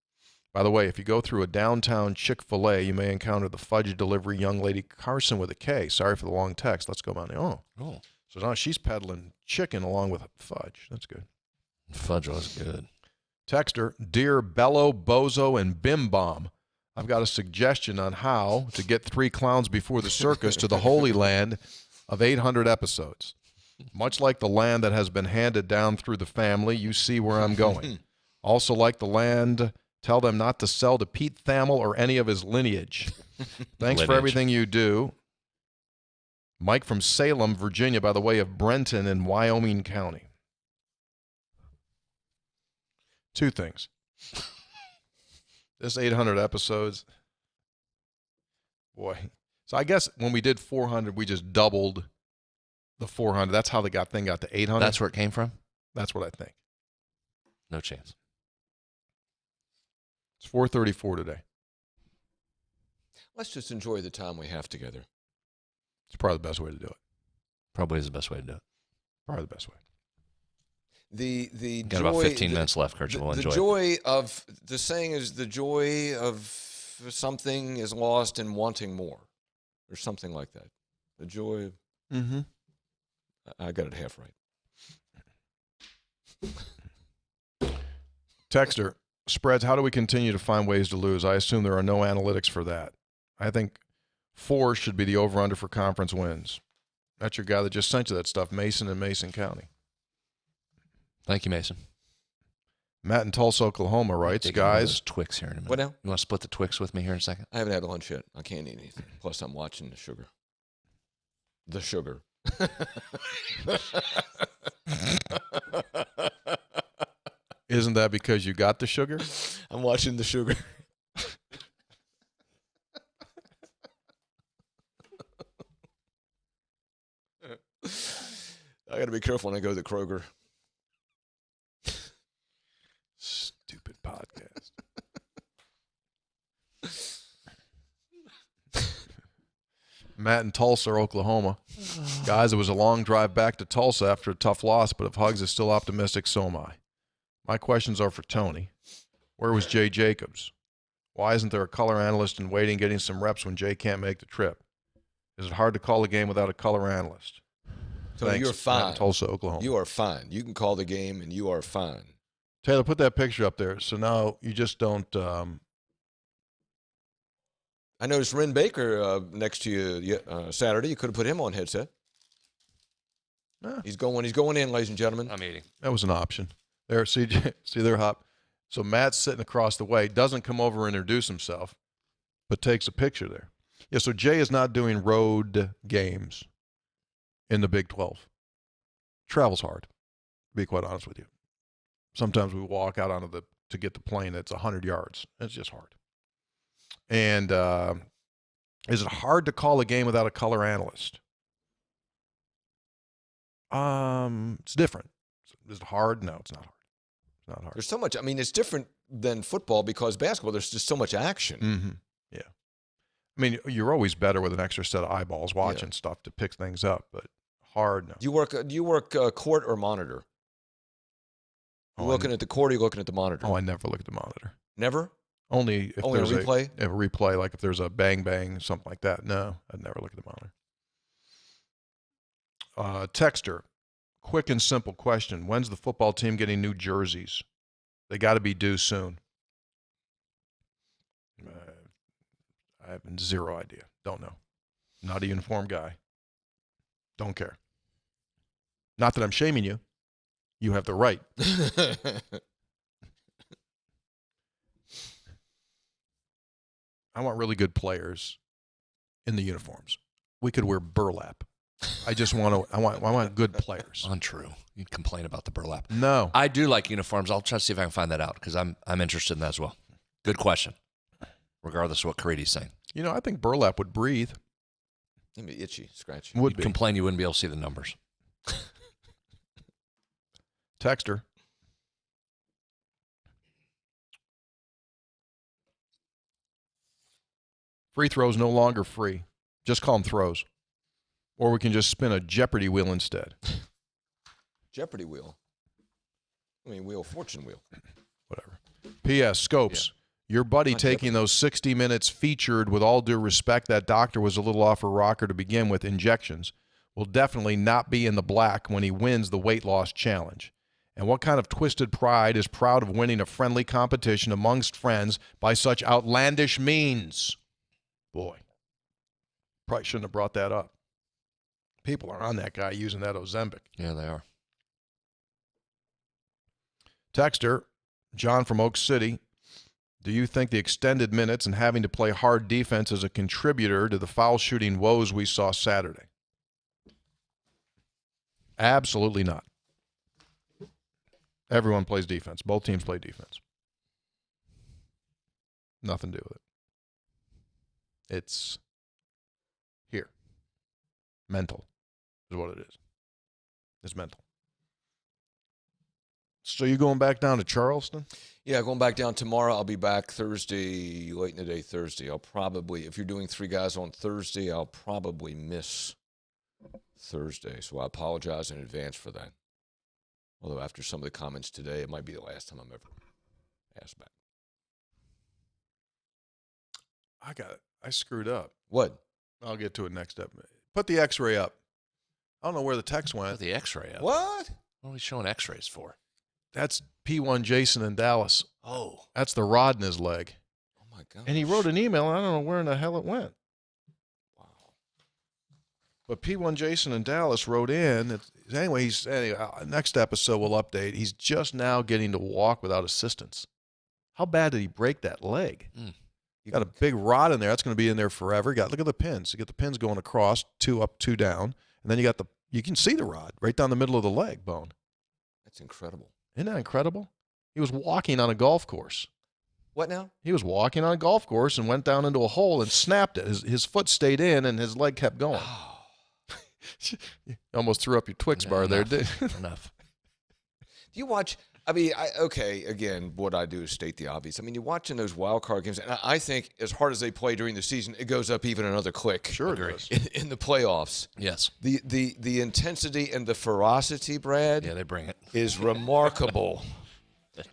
By the way, if you go through a downtown Chick-fil-A, you may encounter the fudge delivery young lady Carson with a K. Sorry for the long text. Let's go on. Oh. So now she's peddling chicken along with fudge. That's good. Fudge was good. Texter, Dear Bello, Bozo, and Bim Bom, I've got a suggestion on how to get 3 clowns before the circus to the Holy Land of 800 episodes. Much like the land that has been handed down through the family, you see where I'm going. Also like the land, tell them not to sell to Pete Thamel or any of his lineage. Thanks for everything you do. Mike from Salem, Virginia, by the way of Brenton in Wyoming County. 2 things. This 800 episodes, boy. So I guess when we did 400, we just doubled the 400. That's how the thing got to 800. That's where it came from? That's what I think. No chance. It's 434 today. Let's just enjoy the time we have together. It's probably the best way to do it. Probably is the best way to do it. Probably the best way. The got joy, about 15 minutes left, Kurt. We'll enjoy the joy of the saying is the joy of something is lost in wanting more, or something like that. The joy. Mm-hmm. I got it half right. Texter, spreads. How do we continue to find ways to lose? I assume there are no analytics for that. I think 4 should be the over/under for conference wins. That's your guy that just sent you that stuff, Mason in Mason County. Thank you, Mason. Matt in Tulsa, Oklahoma writes, guys. Twix here in a minute. What now? You want to split the Twix with me here in a second? I haven't had lunch yet. I can't eat anything. Plus, I'm watching the sugar. The sugar. Isn't that because you got the sugar? I'm watching the sugar. I got to be careful when I go to the Kroger. Stupid podcast. Matt in Tulsa, Oklahoma. Guys, it was a long drive back to Tulsa after a tough loss, but if Hugs is still optimistic, so am I. My questions are for Tony. Where was Jay Jacobs? Why isn't there a color analyst in waiting getting some reps when Jay can't make the trip? Is it hard to call a game without a color analyst? Tony, Thanks. you're fine. Matt in Tulsa, Oklahoma. You are fine. You can call the game, and you are fine. Taylor, put that picture up there. So now you just don't I noticed Ren Baker next to you Saturday. You could have put him on headset. Yeah. He's going in, ladies and gentlemen. I'm eating. That was an option. There, see there, Hop. So Matt's sitting across the way, doesn't come over and introduce himself, but takes a picture there. Yeah, so Jay is not doing road games in the Big 12. Travel's hard, to be quite honest with you. Sometimes we walk out to get the plane that's 100 yards. It's just hard. And is it hard to call a game without a color analyst? It's different. Is it hard? No, it's not hard. It's not hard. There's so much. I mean, it's different than football because basketball, there's just so much action. Mm-hmm. Yeah. I mean, you're always better with an extra set of eyeballs watching stuff to pick things up, but hard, no. Do you work court or monitor? You looking at the court or you looking at the monitor? Oh, I never look at the monitor. Never? Only if Only there's a replay? A replay, like if there's a bang, something like that. No, I'd never look at the monitor. Texter, quick and simple question. When's the football team getting new jerseys? They got to be due soon. I have zero idea. Don't know. Not a uniform guy. Don't care. Not that I'm shaming you. You have the right. I want really good players in the uniforms. We could wear burlap. I want good players. Untrue. You complain about the burlap. No. I do like uniforms. I'll try to see if I can find that out because I'm interested in that as well. Good question. Regardless of what Caridi's saying. You know, I think burlap would breathe. It'd be itchy, scratchy. Would You'd be. complain you wouldn't be able to see the numbers. Texter. Free throws no longer free. Just call them throws. Or we can just spin a Jeopardy wheel instead. Jeopardy wheel. I mean, fortune wheel. Whatever. P.S. Scopes. Your buddy Not taking those 60 minutes featured, with all due respect, that doctor was a little off her rocker to begin with, injections, will definitely not be in the black when he wins the weight loss challenge. And what kind of twisted pride is proud of winning a friendly competition amongst friends by such outlandish means? Boy, probably shouldn't have brought that up. People are on that guy using that Ozempic. Yeah, they are. Texter, John from Oak City, do you think the extended minutes and having to play hard defense is a contributor to the foul shooting woes we saw Saturday? Absolutely not. Everyone plays defense. Both teams play defense. Nothing to do with it. It's here. Mental is what it is. It's mental. So you going back down to Charleston? Yeah, going back down tomorrow. I'll be back Thursday, late in the day Thursday. I'll probably, if you're doing 3 guys on Thursday, I'll probably miss Thursday. So I apologize in advance for that. Although after some of the comments today, it might be the last time I'm ever asked back. I screwed up. What? I'll get to it next step. Put the x-ray up. I don't know where the text went. Put the x-ray up. What? What are we showing x-rays for? That's P1 Jason in Dallas. Oh. That's the rod in his leg. Oh, my God. And he wrote an email, and I don't know where in the hell it went. Wow. But P1 Jason in Dallas wrote in. Anyway, next episode we'll update. He's just now getting to walk without assistance. How bad did he break that leg? You got a big rod in there. That's going to be in there forever. Look at the pins. You get the pins going across, 2 up, 2 down. And then you can see the rod right down the middle of the leg bone. That's incredible. Isn't that incredible? He was walking on a golf course. What now? He was walking on a golf course and went down into a hole and snapped it. His foot stayed in and his leg kept going. Oh. You almost threw up your Twix bar there, didn't you? Enough. Do you watch? I mean, okay, again, what I do is state the obvious. I mean, you're watching those wild card games, and I think as hard as they play during the season, it goes up even another click. Sure it does. In the playoffs. Yes. The intensity and the ferocity, Brad, Yeah, they bring it. is remarkable.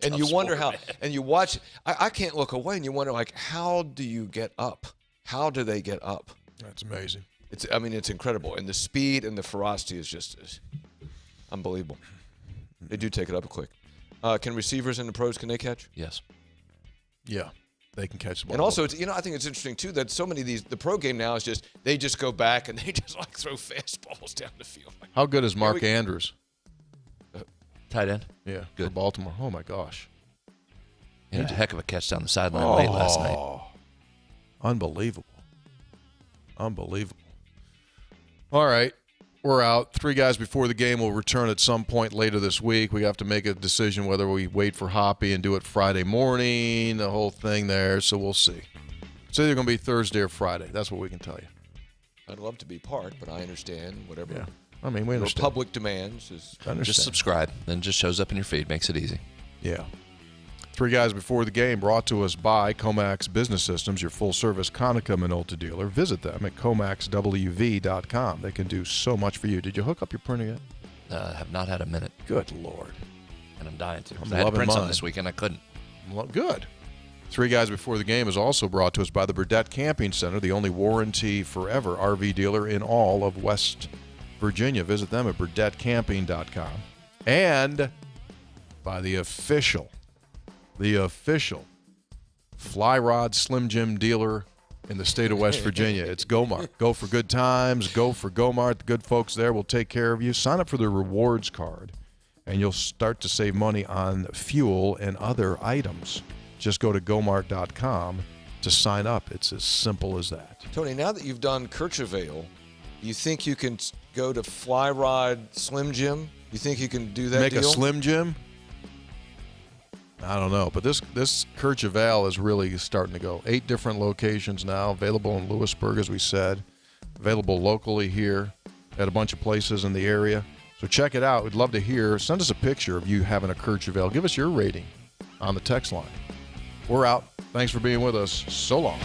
And you wonder how, and you watch, I can't look away, and you wonder, like, how do you get up? How do they get up? That's amazing. It's incredible. And the speed and the ferocity is just unbelievable. They do take it up a click. Can receivers and the pros, can they catch? Yes. Yeah, they can catch the ball. And also, I think it's interesting, too, that so many of these, the pro game now is just, they just go back and they just, like, throw fastballs down the field. How good is Mark Andrews? Tight end. Yeah, Good. for Baltimore. Oh, my gosh. He had a heck of a catch down the sideline late last night. Unbelievable. Unbelievable. All right. We're out. 3 guys before the game will return at some point later this week. We have to make a decision whether we wait for Hoppy and do it Friday morning, the whole thing there, so we'll see. It's either going to be Thursday or Friday. That's what we can tell you. I'd love to be part, but I understand whatever Yeah. I mean, we your understand. public demands is. Understand. Just subscribe. Then it just shows up in your feed. Makes it easy. Yeah. 3 guys before the game brought to us by Comax Business Systems, your full-service Konica Minolta dealer. Visit them at comaxwv.com. They can do so much for you. Did you hook up your printer yet? Have not had a minute, Good Lord. and I'm dying to. I'm I had to loving print some mine. this weekend. I couldn't. Well, good. 3 guys before the game is also brought to us by the Burdette Camping Center, the only warranty forever RV dealer in all of West Virginia. Visit them at burdettecamping.com. And by the official fly rod Slim Jim dealer in the state of West Virginia. It's Gomart. Go for good times. Go for Gomart. The good folks there will take care of you. Sign up for the rewards card, and you'll start to save money on fuel and other items. Just go to gomart.com to sign up. It's as simple as that. Tony, now that you've done Kirchevale, you think you can go to Fly Rod Slim Jim? You think you can do that Make deal? a Slim Jim? I don't know, but this Kirchevale is really starting to go. 8 different locations now, available in Lewisburg, as we said, available locally here at a bunch of places in the area. So check it out. We'd love to hear. Send us a picture of you having a Kirchevale. Give us your rating on the text line. We're out. Thanks for being with us. So long.